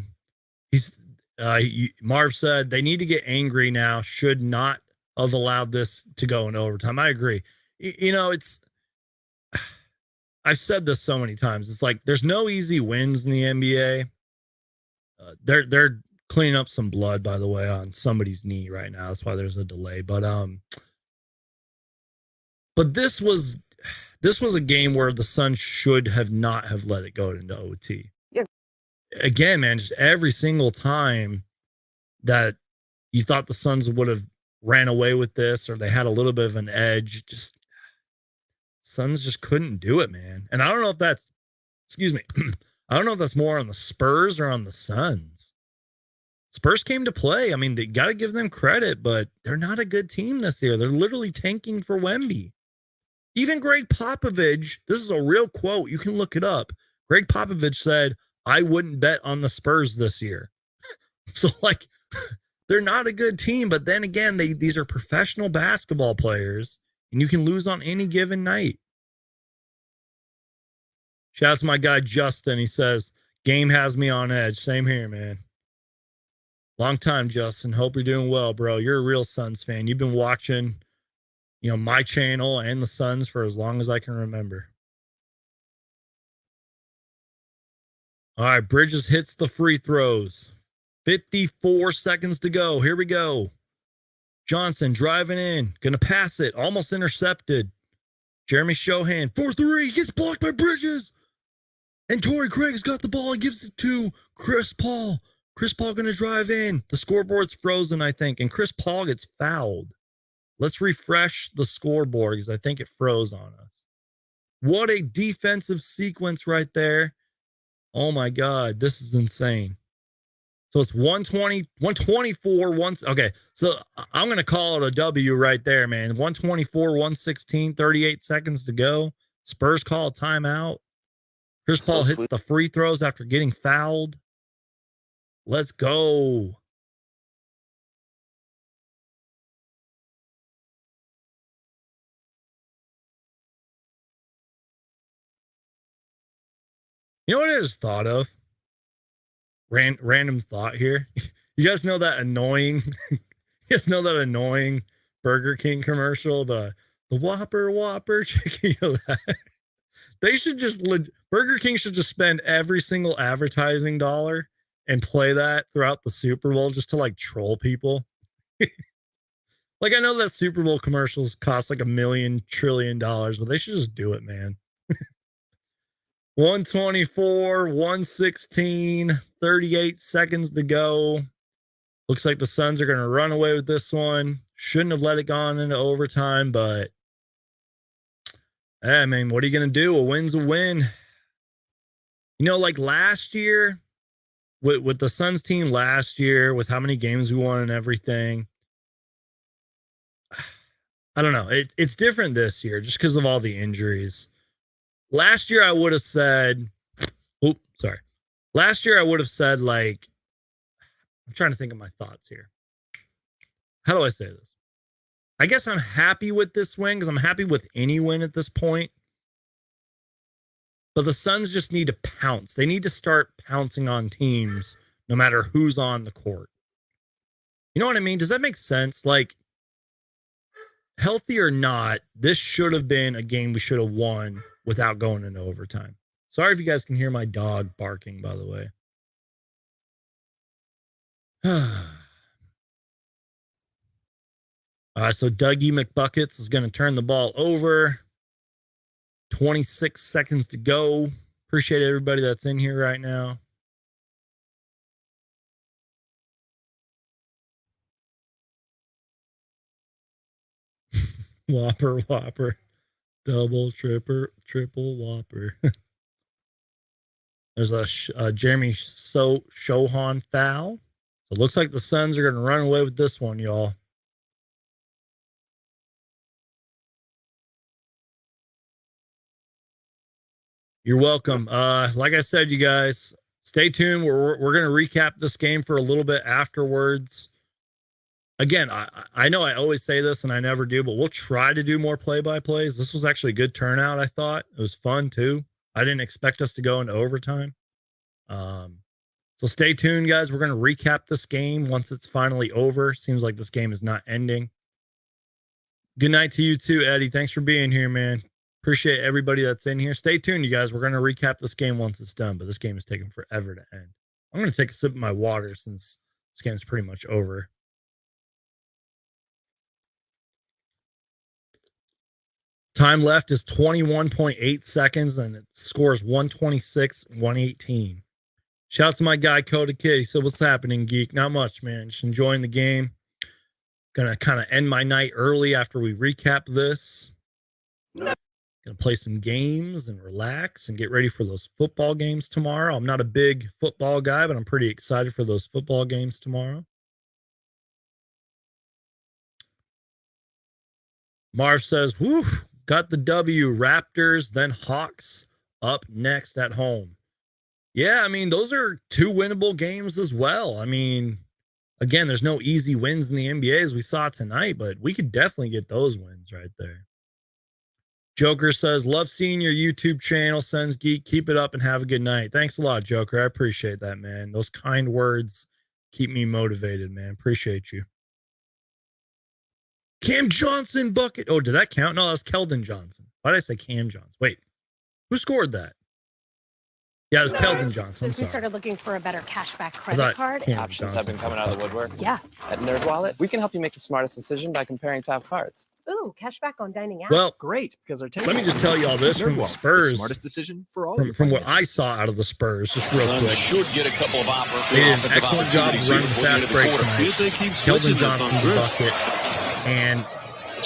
said they need to get angry now. Should not have allowed this to go into overtime. I agree. It's I've said this so many times. It's like there's no easy wins in the NBA. They're cleaning up some blood, by the way, on somebody's knee right now. That's why there's a delay. But this was a game where the Suns should have not have let it go into OT. Yeah. Again, man, just every single time that you thought the Suns would have ran away with this or they had a little bit of an edge, just Suns just couldn't do it, man. And I don't know if that's, excuse me, I don't know if that's more on the Spurs or on the Suns. Spurs came to play. I mean, they got to give them credit, but they're not a good team this year. They're literally tanking for Wemby. Even Greg Popovich, this is a real quote. You can look it up. Greg Popovich said, "I wouldn't bet on the Spurs this year." So, like, they're not a good team. But then again, these are professional basketball players, and you can lose on any given night. Shout out to my guy, Justin. He says, "Game has me on edge." Same here, man. Long time, Justin. Hope you're doing well, bro. You're a real Suns fan. You've been watching, my channel and the Suns for as long as I can remember. All right, Bridges hits the free throws. 54 seconds to go. Here we go. Johnson driving in. Going to pass it. Almost intercepted. Jeremy Shohan, 4-3. Gets blocked by Bridges. And Torrey Craig's got the ball. He gives it to Chris Paul. Chris Paul going to drive in. The scoreboard's frozen, I think. And Chris Paul gets fouled. Let's refresh the scoreboard because I think it froze on us. What a defensive sequence right there. Oh, my God. This is insane. So it's 120, 124, okay. So I'm going to call it a W right there, man. 124, 116, 38 seconds to go. Spurs call a timeout. Chris Paul hits the free throws after getting fouled. Let's go. You know what I just thought of? Random thought here. You guys know that annoying Burger King commercial, the Whopper chicken. You know, they should just Burger King should just spend every single advertising dollar and play that throughout the Super Bowl just to like troll people. Like I know that Super Bowl commercials cost like $1 million trillion, but they should just do it, man. 124, 116, 38 seconds to go. Looks like the Suns are going to run away with this one. Shouldn't have let it go into overtime, but I mean, what are you going to do? A win's a win. You know, like last year, with the Suns team last year, with how many games we won and everything, I don't know. It's different this year just because of all the injuries. Last year, I would have said, Last year, I would have said, like, I'm trying to think of my thoughts here. How do I say this? I guess I'm happy with this win because I'm happy with any win at this point. But the Suns just need to pounce. They need to start pouncing on teams no matter who's on the court. You know what I mean? Does that make sense? Like, healthy or not, this should have been a game we should have won without going into overtime. Sorry if you guys can hear my dog barking, by the way. All right, so Dougie McBuckets is going to turn the ball over. 26 seconds to go. Appreciate everybody that's in here right now. Whopper. Double, triple Whopper. There's a Jeremy Sohan foul. So it looks like the Suns are going to run away with this one, y'all. You're welcome. Like I said, you guys, stay tuned. We're going to recap this game for a little bit afterwards. Again, I know I always say this and I never do, but we'll try to do more play-by-plays. This was actually a good turnout, I thought. It was fun, too. I didn't expect us to go into overtime. So stay tuned, guys. We're going to recap this game once it's finally over. Seems like this game is not ending. Good night to you, too, Eddie. Thanks for being here, man. Appreciate everybody that's in here. Stay tuned, you guys. We're going to recap this game once it's done, but this game is taking forever to end. I'm going to take a sip of my water since this game's pretty much over. Time left is 21.8 seconds, and it scores 126-118. Shout out to my guy, Coda Kid. He said, what's happening, Geek? Not much, man. Just enjoying the game. Gonna kind of end my night early after we recap this. Gonna play some games and relax and get ready for those football games tomorrow. I'm not a big football guy, but I'm pretty excited for those football games tomorrow. Marv says, whew, got the W. Raptors, then Hawks up next at home. Yeah, I mean, those are two winnable games as well. I mean, again, there's no easy wins in the NBA as we saw tonight, but we could definitely get those wins right there. Joker says, love seeing your YouTube channel, Suns Geek. Keep it up and have a good night. Thanks a lot, Joker. I appreciate that, man. Those kind words keep me motivated, man. Appreciate you. Cam Johnson bucket. Oh, did that count? No, that's Keldon Johnson. Why did I say Cam Johnson? Wait, who scored that? Yeah, it was Keldon Johnson. Since we started looking for a better cashback credit card. Options have been coming out of the woodwork. Yeah. At NerdWallet, we can help you make the smartest decision by comparing top cards. Ooh, cashback on dining out. Well, Great, because our let me just tell you all this from the Spurs. Smartest decision for all. From what I saw out of the Spurs, just real quick. Should get a couple of They did an excellent job running the fast break tonight. Keldon Johnson's bucket. And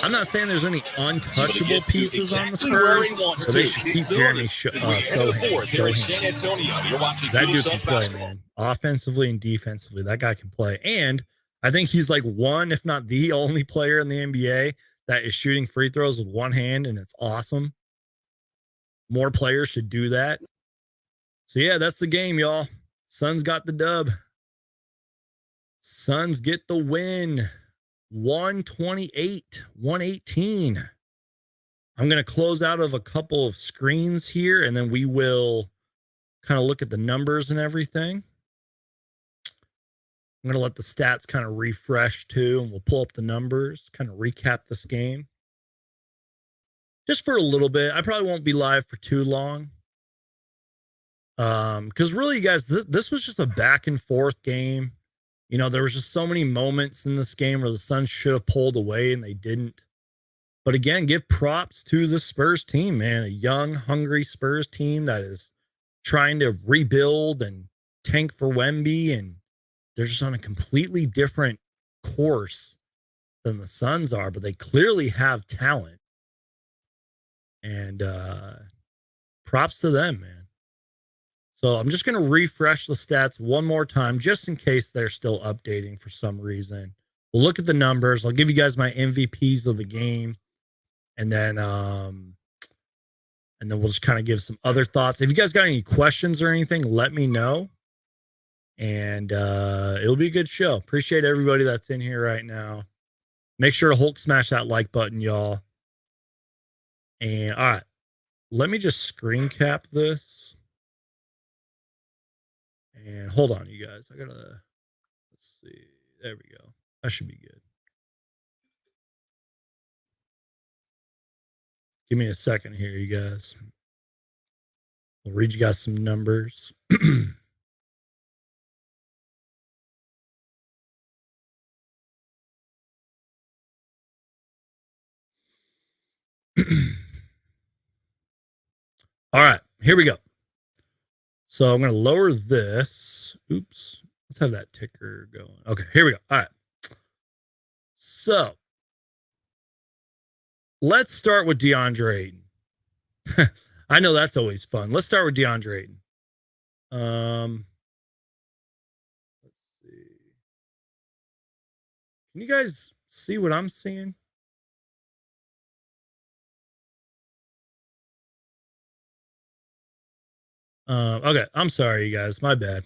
I'm not saying there's any untouchable pieces on the Spurs, but they should keep Jeremy Sohan. San Antonio. You're watching That dude can play, man. Offensively and defensively, that guy can play. And I think he's like one, if not the only player in the NBA that is shooting free throws with one hand, and it's awesome. More players should do that. So, yeah, that's the game, y'all. Suns got the dub. Suns get the win. 128, 118. I'm going to close out of a couple of screens here, and then we will kind of look at the numbers and everything. I'm going to let the stats kind of refresh too, and we'll pull up the numbers, kind of recap this game. Just for a little bit. I probably won't be live for too long. Because really, you guys, this was just a back and forth game. You know, there was just so many moments in this game where the Suns should have pulled away and they didn't. But again, give props to the Spurs team, man. A young, hungry Spurs team that is trying to rebuild and tank for Wemby, and they're just on a completely different course than the Suns are, but they clearly have talent. And props to them, man. So I'm just going to refresh the stats one more time, just in case they're still updating for some reason. We'll look at the numbers. I'll give you guys my MVPs of the game. And then we'll just kind of give some other thoughts. If you guys got any questions or anything, let me know. And it'll be a good show. Appreciate everybody that's in here right now. Make sure to Hulk smash that like button, y'all. And all right, let me just screen cap this. And hold on, you guys. Let's see. There we go. That should be good. Give me a second here, you guys. I'll read you guys some numbers. All right, here we go. So I'm going to lower this. Oops. Let's have that ticker going. Okay, here we go. All right. So let's start with DeAndre Ayton. I know that's always fun. Let's start with DeAndre Ayton. Let's see. Can you guys see what I'm seeing? Okay, I'm sorry, you guys. My bad.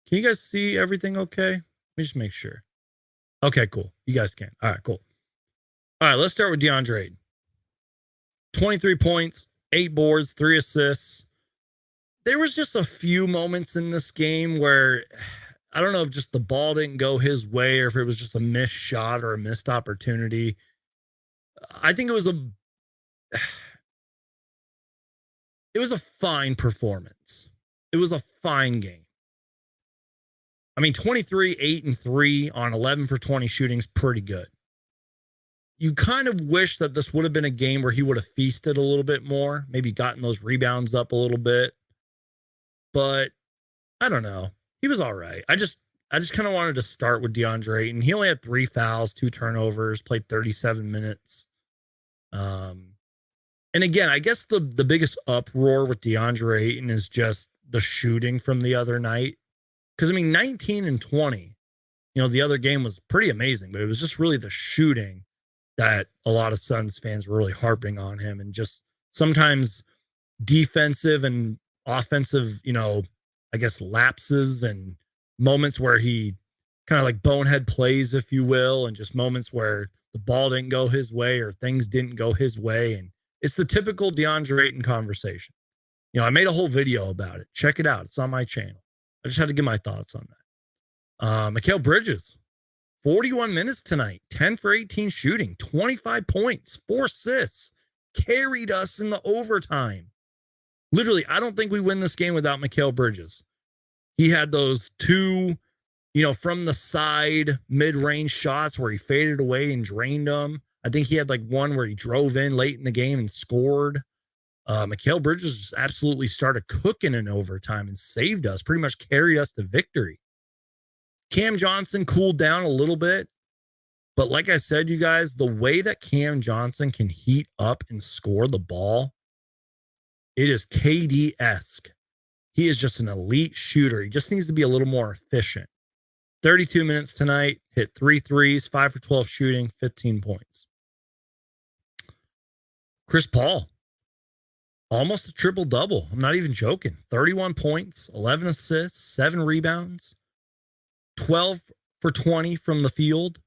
Can you guys see everything okay? Let me just make sure. Okay, cool. You guys can. All right, cool. All right, let's start with DeAndre Ayton. 23 points, 8 boards, 3 assists. There was just a few moments in this game where I don't know if just the ball didn't go his way or if it was just a missed shot or a missed opportunity. I think it was a fine performance. It was a fine game. I mean, 23, 8, and 3 on 11 for 20 shooting is pretty good. You kind of wish that this would have been a game where he would have feasted a little bit more, maybe gotten those rebounds up a little bit. But I don't know. He was all right. I just kind of wanted to start with DeAndre Ayton. He only had 3 fouls, 2 turnovers, played 37 minutes. And again, I guess the biggest uproar with DeAndre Ayton is just the shooting from the other night. Because, I mean, 19 and 20, you know, the other game was pretty amazing, but it was just really the shooting that a lot of Suns fans were really harping on him, and just sometimes defensive and offensive, you know, I guess lapses and moments where he kind of like bonehead plays, if you will, and just moments where the ball didn't go his way or things didn't go his way. And it's the typical DeAndre Ayton conversation. You know, I made a whole video about it. Check it out. It's on my channel. I just had to give my thoughts on that. Mikal Bridges, 41 minutes tonight, 10 for 18 shooting, 25 points, 4 assists, carried us in the overtime. Literally, I don't think we win this game without Mikal Bridges. He had those 2, you know, from the side mid-range shots where he faded away and drained them. I think he had like one where he drove in late in the game and scored. Mikal Bridges just absolutely started cooking in overtime and saved us, pretty much carried us to victory. Cam Johnson cooled down a little bit. But like I said, you guys, the way that Cam Johnson can heat up and score the ball, it is KD-esque. He is just an elite shooter. He just needs to be a little more efficient. 32 minutes tonight, hit 3 threes, 5 for 12 shooting, 15 points. Chris Paul, almost a triple-double. I'm not even joking. 31 points, 11 assists, 7 rebounds, 12 for 20 from the field.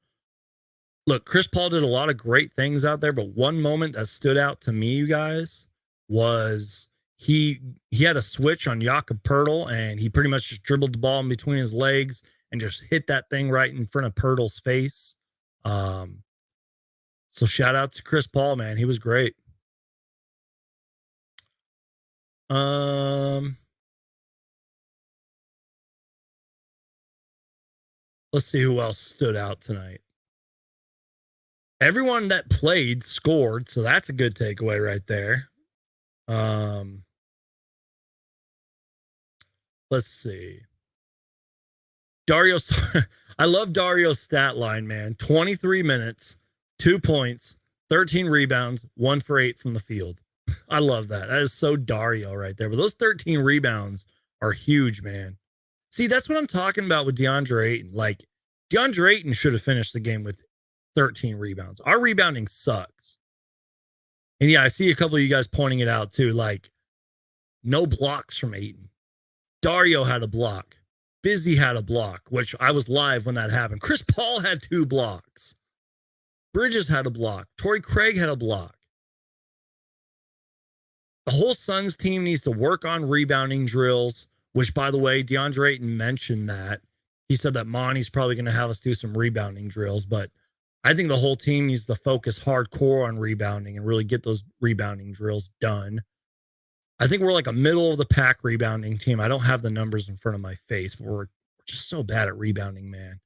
Look, Chris Paul did a lot of great things out there, but one moment that stood out to me, you guys, was he had a switch on Jakob Poeltl, and he pretty much just dribbled the ball in between his legs and just hit that thing right in front of Poeltl's face. So shout out to Chris Paul, man. He was great. Let's see who else stood out tonight. Everyone that played scored, so that's a good takeaway right there. Let's see. Dario's, I love Dario's stat line, man. 23 minutes, 2 points, 13 rebounds, 1 for 8 from the field. I love that. That is so Dario right there. But those 13 rebounds are huge, man. See, that's what I'm talking about with DeAndre Ayton. Like, DeAndre Ayton should have finished the game with 13 rebounds. Our rebounding sucks. And yeah, I see a couple of you guys pointing it out too. Like, no blocks from Ayton. Dario had a block. Busy had a block, which I was live when that happened. Chris Paul had 2 blocks. Bridges had a block. Torrey Craig had a block. The whole Suns team needs to work on rebounding drills, which, by the way, DeAndre Ayton mentioned that. He said that Monty's probably going to have us do some rebounding drills, but I think the whole team needs to focus hardcore on rebounding and really get those rebounding drills done. I think we're like a middle of the pack rebounding team. I don't have the numbers in front of my face, but we're just so bad at rebounding, man.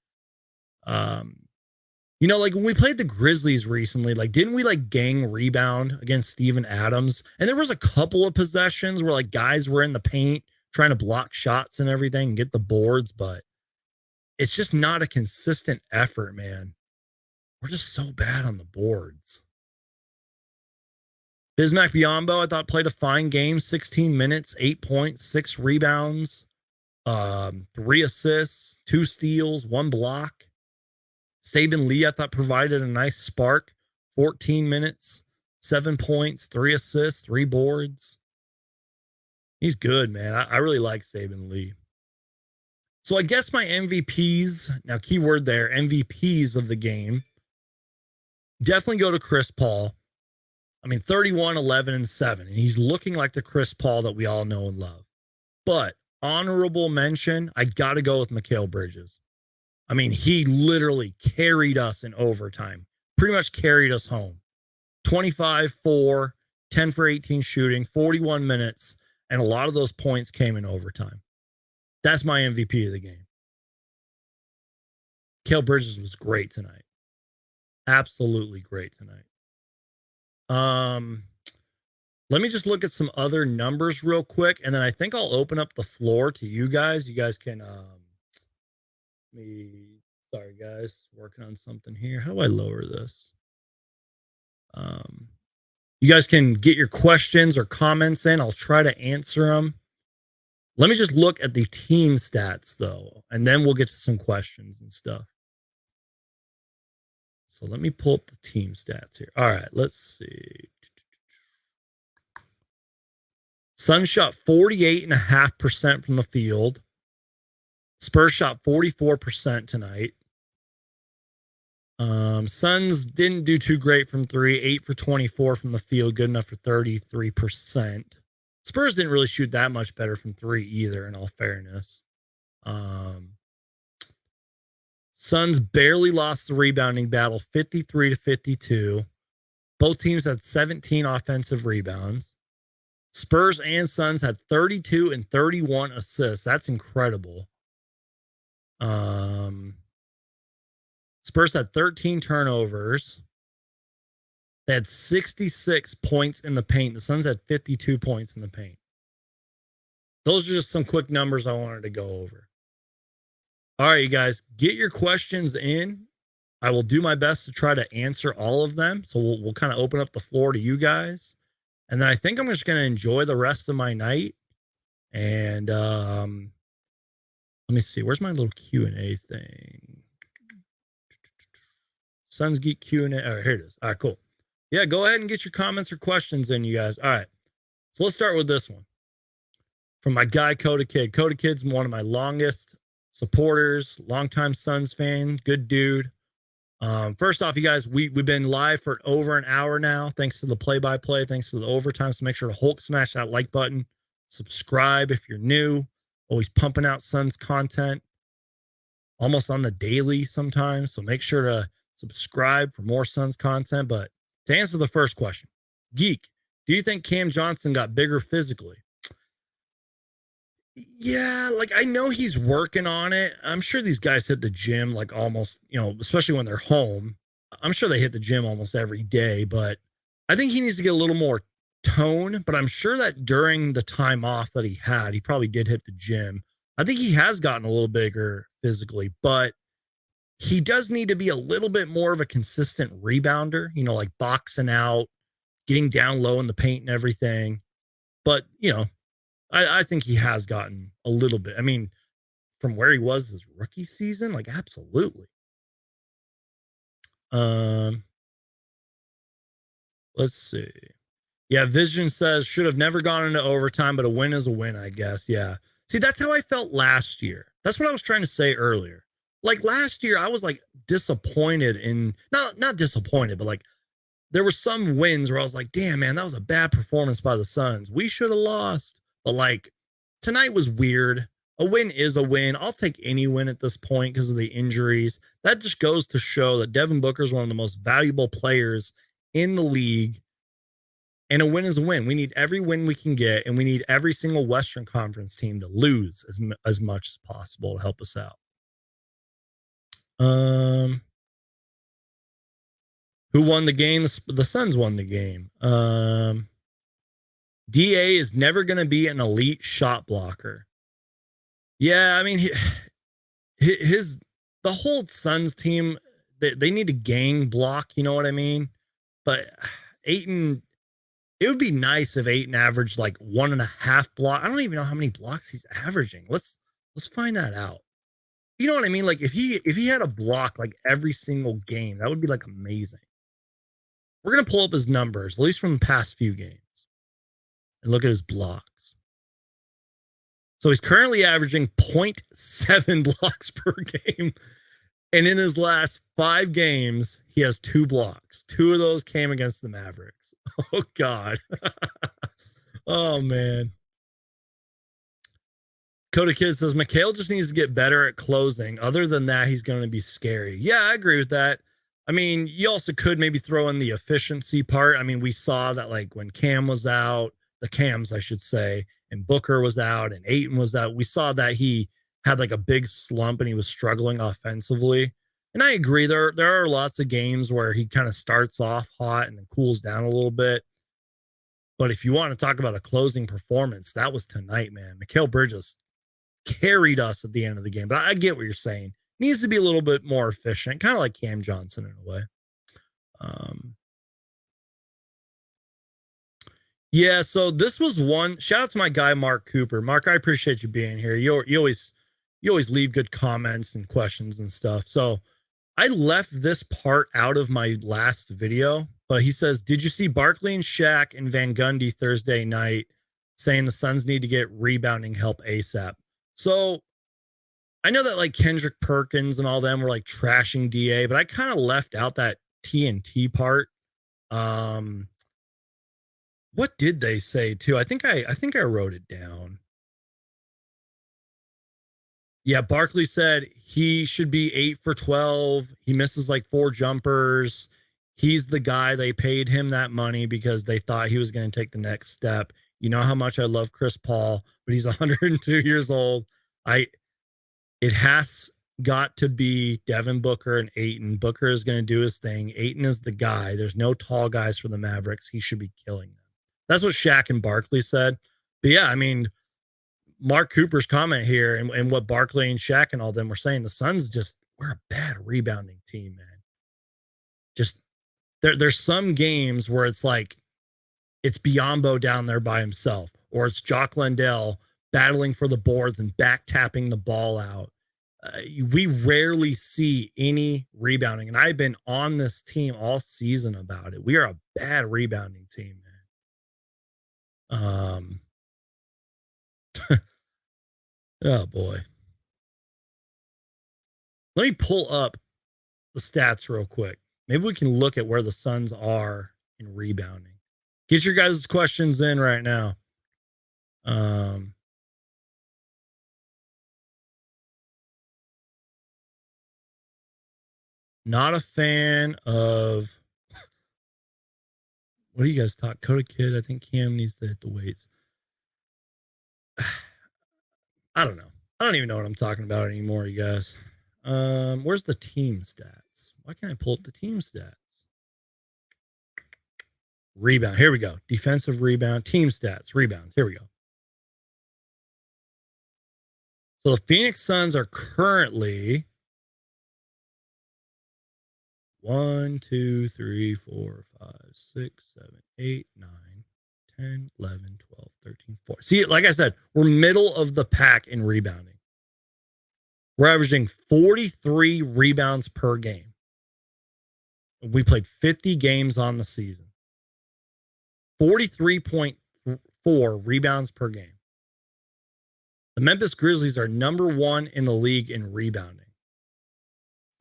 You know, like when we played the Grizzlies recently, like didn't we like gang rebound against Steven Adams? And there was a couple of possessions where like guys were in the paint trying to block shots and everything and get the boards, but it's just not a consistent effort, man. We're just so bad on the boards. Bismack Biyombo, I thought, played a fine game. 16 minutes, 8 points, 6 rebounds, 3 assists, 2 steals, 1 block. Saben Lee, I thought, provided a nice spark. 14 minutes, 7 points, 3 assists, 3 boards. He's good, man. I really like Saben Lee. So I guess my MVPs, now keyword there, MVPs of the game, definitely go to Chris Paul. I mean, 31, 11, and 7. And he's looking like the Chris Paul that we all know and love. But honorable mention, I got to go with Mikal Bridges. I mean, he literally carried us in overtime. Pretty much carried us home. 25, 4, 10 for 18 shooting, 41 minutes. And a lot of those points came in overtime. That's my MVP of the game. Mikal Bridges was great tonight. Absolutely great tonight. Let me just look at some other numbers real quick, and then I think I'll open up the floor to you guys. You guys can sorry guys, working on something here. How do I lower this? You guys can get your questions or comments in. I'll try to answer them. Let me just look at the team stats though, and then we'll get to some questions and stuff. So let me pull up the team stats here. All right, let's see. Suns shot 48.5% from the field. Spurs shot 44% tonight. Suns didn't do too great from 3. 8 for 24 from the field. Good enough for 33%. Spurs didn't really shoot that much better from 3 either, in all fairness. Suns barely lost the rebounding battle, 53-52. Both teams had 17 offensive rebounds. Spurs and Suns had 32 and 31 assists. That's incredible. Spurs had 13 turnovers. They had 66 points in the paint. The Suns had 52 points in the paint. Those are just some quick numbers I wanted to go over. All right, you guys, get your questions in. I will do my best to try to answer all of them. So we'll kind of open up the floor to you guys. And then I think I'm just going to enjoy the rest of my night. And let me see. Where's my little Q&A thing? Suns Geek Q&A. All right, here it is. All right, cool. Yeah, go ahead and get your comments or questions in, you guys. All right. So let's start with this one. From my guy, Coda Kid. Coda Kid's one of my longest supporters, longtime Suns fan, good dude. First off, you guys, we've been live for over an hour now, thanks to the play-by-play, thanks to the overtime. So make sure to Hulk smash that like button, subscribe if you're new. Always pumping out Suns content, almost on the daily sometimes. So make sure to subscribe for more Suns content. But to answer the first question, Geek, do you think Cam Johnson got bigger physically? Yeah, like I know he's working on it. I'm sure these guys hit the gym like almost, especially when they're home. I'm sure they hit the gym almost every day, but I think he needs to get a little more tone. But I'm sure that during the time off that he had, he probably did hit the gym. I think he has gotten a little bigger physically, but he does need to be a little bit more of a consistent rebounder, like boxing out, getting down low in the paint and everything. But, I think he has gotten a little bit. I mean, from where he was his rookie season, like absolutely. Let's see. Yeah, Vision says should have never gone into overtime, but a win is a win, I guess. Yeah. See, that's how I felt last year. That's what I was trying to say earlier. Like last year, I was like disappointed in not disappointed, but like there were some wins where I was like, damn, man, that was a bad performance by the Suns. We should have lost. But like tonight was weird. A win is a win. I'll take any win at this point because of the injuries. That just goes to show that Devin Booker is one of the most valuable players in the league. And a win is a win. We need every win we can get, and we need every single Western Conference team to lose as much as possible to help us out. Who won the game? The Suns won the game. DA is never going to be an elite shot blocker. Yeah, I mean, the whole Suns team, they need a gang block, you know what I mean? But Ayton, it would be nice if Ayton averaged like 1.5 block. I don't even know how many blocks he's averaging. Let's find that out. You know what I mean? Like if he had a block like every single game, that would be like amazing. We're going to pull up his numbers, at least from the past few games, and look at his blocks. So he's currently averaging 0.7 blocks per game. And in his last 5 games, he has 2 blocks. 2 of those came against the Mavericks. Oh, God. Oh, man. Coda Kid says, Mikhail just needs to get better at closing. Other than that, he's going to be scary. Yeah, I agree with that. I mean, you also could maybe throw in the efficiency part. I mean, we saw that like when Cam was out, the Cams, I should say, and Booker was out and Ayton was out, we saw that he had like a big slump and he was struggling offensively. And I agree, there are lots of games where he kind of starts off hot and then cools down a little bit. But if you want to talk about a closing performance, that was tonight, man. Mikal Bridges carried us at the end of the game. But I get what you're saying. Needs to be a little bit more efficient, kind of like Cam Johnson in a way. Yeah, so this was one. Shout out to my guy Mark Cooper. Mark, I appreciate you being here. You always leave good comments and questions and stuff. So I left this part out of my last video, but he says, "Did you see Barkley and Shaq and Van Gundy Thursday night saying the Suns need to get rebounding help ASAP?" So I know that like Kendrick Perkins and all them were like trashing DA, but I kind of left out that TNT part. What did they say too? I think I wrote it down. Yeah, Barkley said he should be 8 for 12. He misses like 4 jumpers. He's the guy. They paid him that money because they thought he was going to take the next step. You know how much I love Chris Paul, but he's 102 years old. It has got to be Devin Booker and Ayton. Booker is going to do his thing. Ayton is the guy. There's no tall guys for the Mavericks. He should be killing them. That's what Shaq and Barkley said. But yeah, I mean, Mark Cooper's comment here and what Barkley and Shaq and all them were saying, the Suns we're a bad rebounding team, man. just there's some games where it's like it's Biombo down there by himself, or it's Jock Lendell battling for the boards and back tapping the ball out. We rarely see any rebounding, and I've been on this team all season about it. We are a bad rebounding team, man. Oh boy. Let me pull up the stats real quick. Maybe we can look at where the Suns are in rebounding. Get your guys' questions in right now. Not a fan of what do you guys talk? Coda Kid, I think Cam needs to hit the weights. I don't know. I don't even know what I'm talking about anymore, you guys. Where's the team stats? Why can't I pull up the team stats? Rebound. Here we go. Defensive rebound, team stats, rebounds. Here we go. So the Phoenix Suns are currently 1, 2, 3, 4, 5, 6, 7, 8, 9, 10, 11, 12, 13, 14. See, like I said, we're middle of the pack in rebounding. We're averaging 43 rebounds per game. We played 50 games on the season. 43.4 rebounds per game. The Memphis Grizzlies are number 1 in the league in rebounding.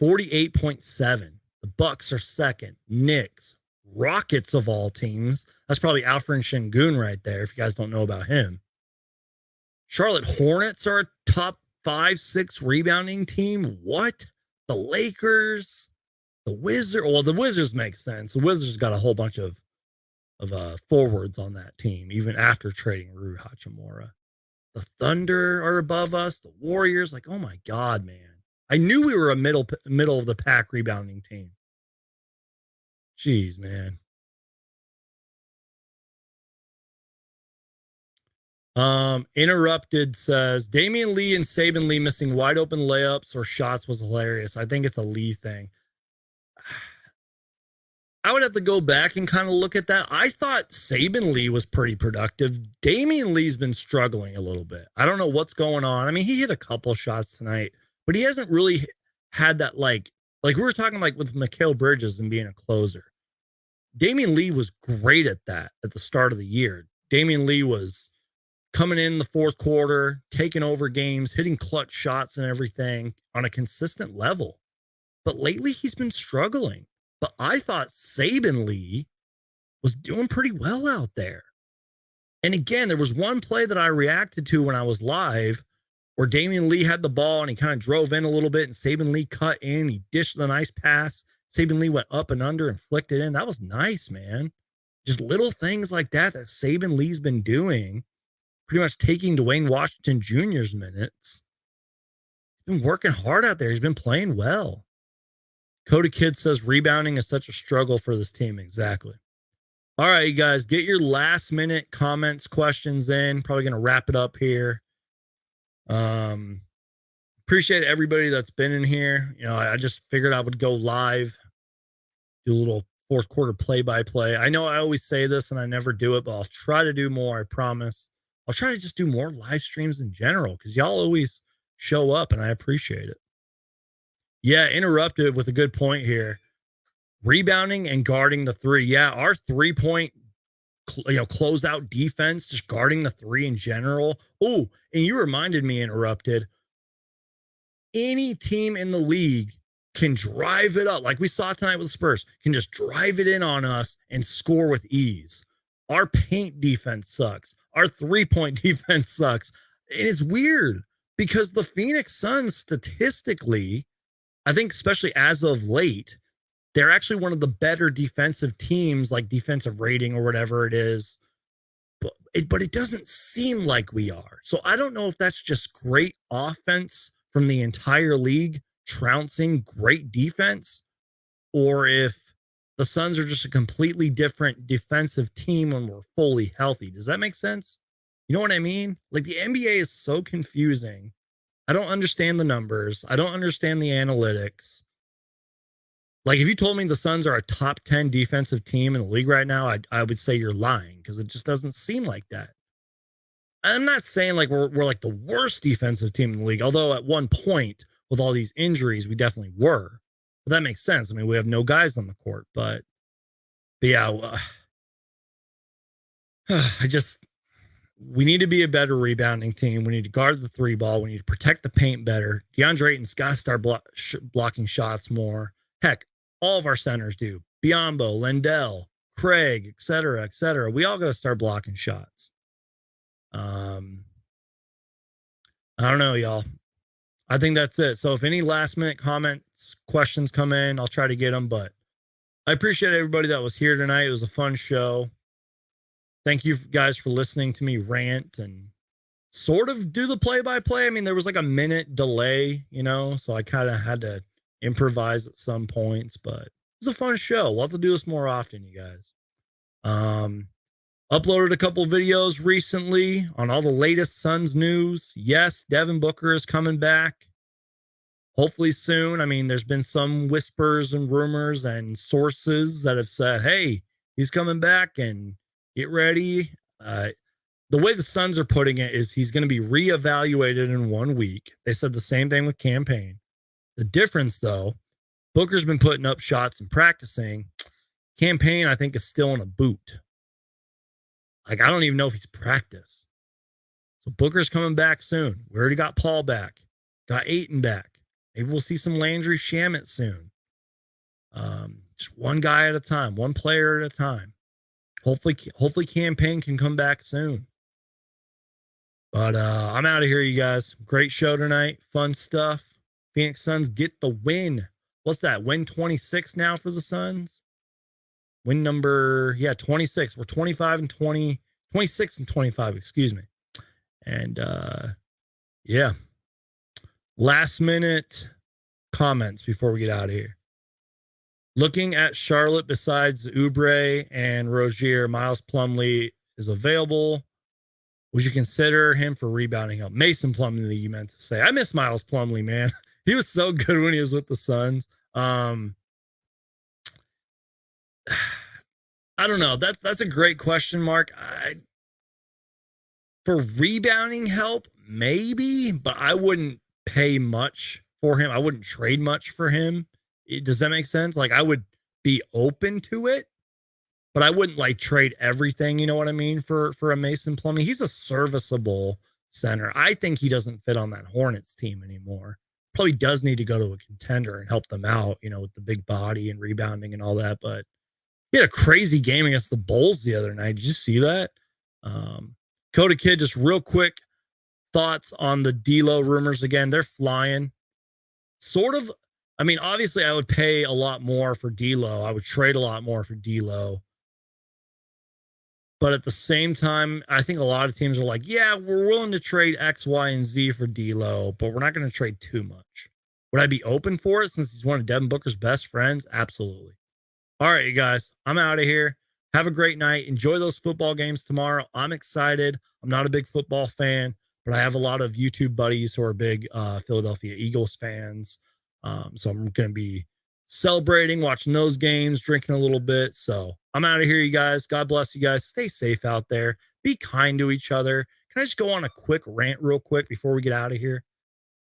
48.7. The Bucks are second. Knicks, Rockets of all teams. That's probably Alfred Şengün right there, if you guys don't know about him. Charlotte Hornets are a top 5, 6 rebounding team. What? The Lakers, the Wizards. Well, the Wizards make sense. The Wizards got a whole bunch of forwards on that team, even after trading Rui Hachimura. The Thunder are above us. The Warriors, like, oh my God, man. I knew we were a middle of the pack rebounding team. Jeez, man. Interrupted says Damian Lee and Saban Lee missing wide open layups or shots was hilarious. I think it's a Lee thing. I would have to go back and kind of look at that. I thought Saban Lee was pretty productive. Damian Lee's been struggling a little bit. I don't know what's going on. I mean, he hit a couple shots tonight, but he hasn't really had that like we were talking like with Mikal Bridges and being a closer. Damian Lee was great at that at the start of the year. Damian Lee was coming in the fourth quarter, taking over games, hitting clutch shots and everything on a consistent level. But lately he's been struggling. But I thought Saban Lee was doing pretty well out there. And again, there was one play that I reacted to when I was live where Damian Lee had the ball and he kind of drove in a little bit and Saban Lee cut in. He dished the nice pass. Saban Lee went up and under and flicked it in. That was nice, man. Just little things like that Saban Lee's been doing, pretty much taking Dwayne Washington Jr.'s minutes. He's been working hard out there. He's been playing well. Coda Kid says rebounding is such a struggle for this team. Exactly. All right, you guys, get your last minute comments, questions in. Probably going to wrap it up here. Appreciate everybody that's been in here. You know, I just figured I would go live, do a little fourth quarter play-by-play. I know I always say this and I never do it, but I'll try to do more. I promise. I'll try to just do more live streams in general because y'all always show up and I appreciate it. Yeah, interrupted with a good point here. Rebounding and guarding the three. Yeah, our 3-point closeout defense, just guarding the three in general. Oh, and you reminded me, interrupted. Any team in the league can drive it up. Like we saw tonight with the Spurs, can just drive it in on us and score with ease. Our paint defense sucks. Our 3-point defense sucks. It is weird because the Phoenix Suns statistically, I think especially as of late, they're actually one of the better defensive teams, like defensive rating or whatever it is. But it doesn't seem like we are. So I don't know if that's just great offense from the entire league trouncing great defense, or if the Suns are just a completely different defensive team when we're fully healthy. Does that make sense? You know what I mean? Like the NBA is so confusing. I don't understand the numbers. I don't understand the analytics. Like if you told me the Suns are a top 10 defensive team in the league right now, I would say you're lying because it just doesn't seem like that. I'm not saying like we're like the worst defensive team in the league, although at one point with all these injuries, we definitely were. But that makes sense. I mean, we have no guys on the court, but yeah, we need to be a better rebounding team. We need to guard the 3 ball. We need to protect the paint better. DeAndre Ayton's got to start blocking shots more. Heck, all of our centers do. Biyombo, Lendell, Craig, et cetera, et cetera. We all got to start blocking shots. I don't know, y'all. I think that's it. So if any last minute comments, questions come in, I'll try to get them. But I appreciate everybody that was here tonight. It was a fun show. Thank you guys for listening to me rant and sort of do the play-by-play. I mean, there was like a minute delay, so I kind of had to improvise at some points, but it was a fun show. We'll have to do this more often, you guys. Uploaded a couple videos recently on all the latest Suns news. Yes, Devin Booker is coming back. Hopefully soon. I mean, there's been some whispers and rumors and sources that have said, hey, he's coming back and get ready. The way the Suns are putting it is he's going to be reevaluated in 1 week. They said the same thing with Campaign. The difference, though, Booker's been putting up shots and practicing. Campaign, I think, is still in a boot. Like, I don't even know if he's practiced. So Booker's coming back soon. We already got Paul back. Got Ayton back. Maybe we'll see some Landry Shamet soon. Just one guy at a time, one player at a time. Hopefully Campaign can come back soon. But I'm out of here, you guys. Great show tonight. Fun stuff. Phoenix Suns get the win. What's that? Win 26 now for the Suns? Win number, 26. We're 25 and 20, 26 and 25, excuse me. And yeah. Last minute comments before we get out of here. Looking at Charlotte, besides Oubre and Rozier, Miles Plumlee is available. Would you consider him for rebounding help? Mason Plumlee, you meant to say. I miss Miles Plumlee, man. He was so good when he was with the Suns. I don't know. That's a great question, Mark. For rebounding help, maybe, but I wouldn't pay much for him. I wouldn't trade much for him. Does that make sense? Like, I would be open to it, but I wouldn't like trade everything. You know what I mean? For a Mason Plumlee, he's a serviceable center. I think he doesn't fit on that Hornets team anymore. Probably does need to go to a contender and help them out, with the big body and rebounding and all that. But he had a crazy game against the Bulls the other night. Did you see that? Coda Kid, just real quick thoughts on the D'Lo rumors again. They're flying. Sort of. I mean, obviously, I would pay a lot more for D'Lo. I would trade a lot more for D'Lo. But at the same time, I think a lot of teams are like, yeah, we're willing to trade X, Y, and Z for D'Lo, but we're not going to trade too much. Would I be open for it since he's one of Devin Booker's best friends? Absolutely. All right, you guys, I'm out of here. Have a great night. Enjoy those football games tomorrow. I'm excited. I'm not a big football fan, but I have a lot of YouTube buddies who are big Philadelphia Eagles fans. So I'm going to be celebrating, watching those games, drinking a little bit. So I'm out of here, you guys. God bless you guys. Stay safe out there. Be kind to each other. Can I just go on a quick rant real quick before we get out of here?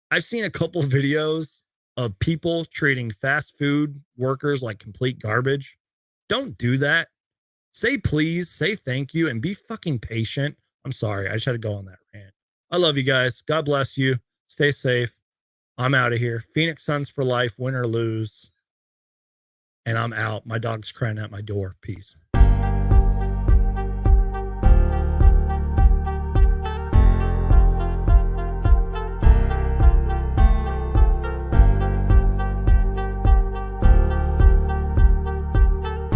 I've seen a couple of videos of people treating fast food workers like complete garbage. Don't do that. Say please, say thank you, and be fucking patient. I'm sorry. I just had to go on that rant. I love you guys. God bless you. Stay safe. I'm out of here. Phoenix Suns for life, win or lose. And I'm out. My dog's crying at my door. Peace.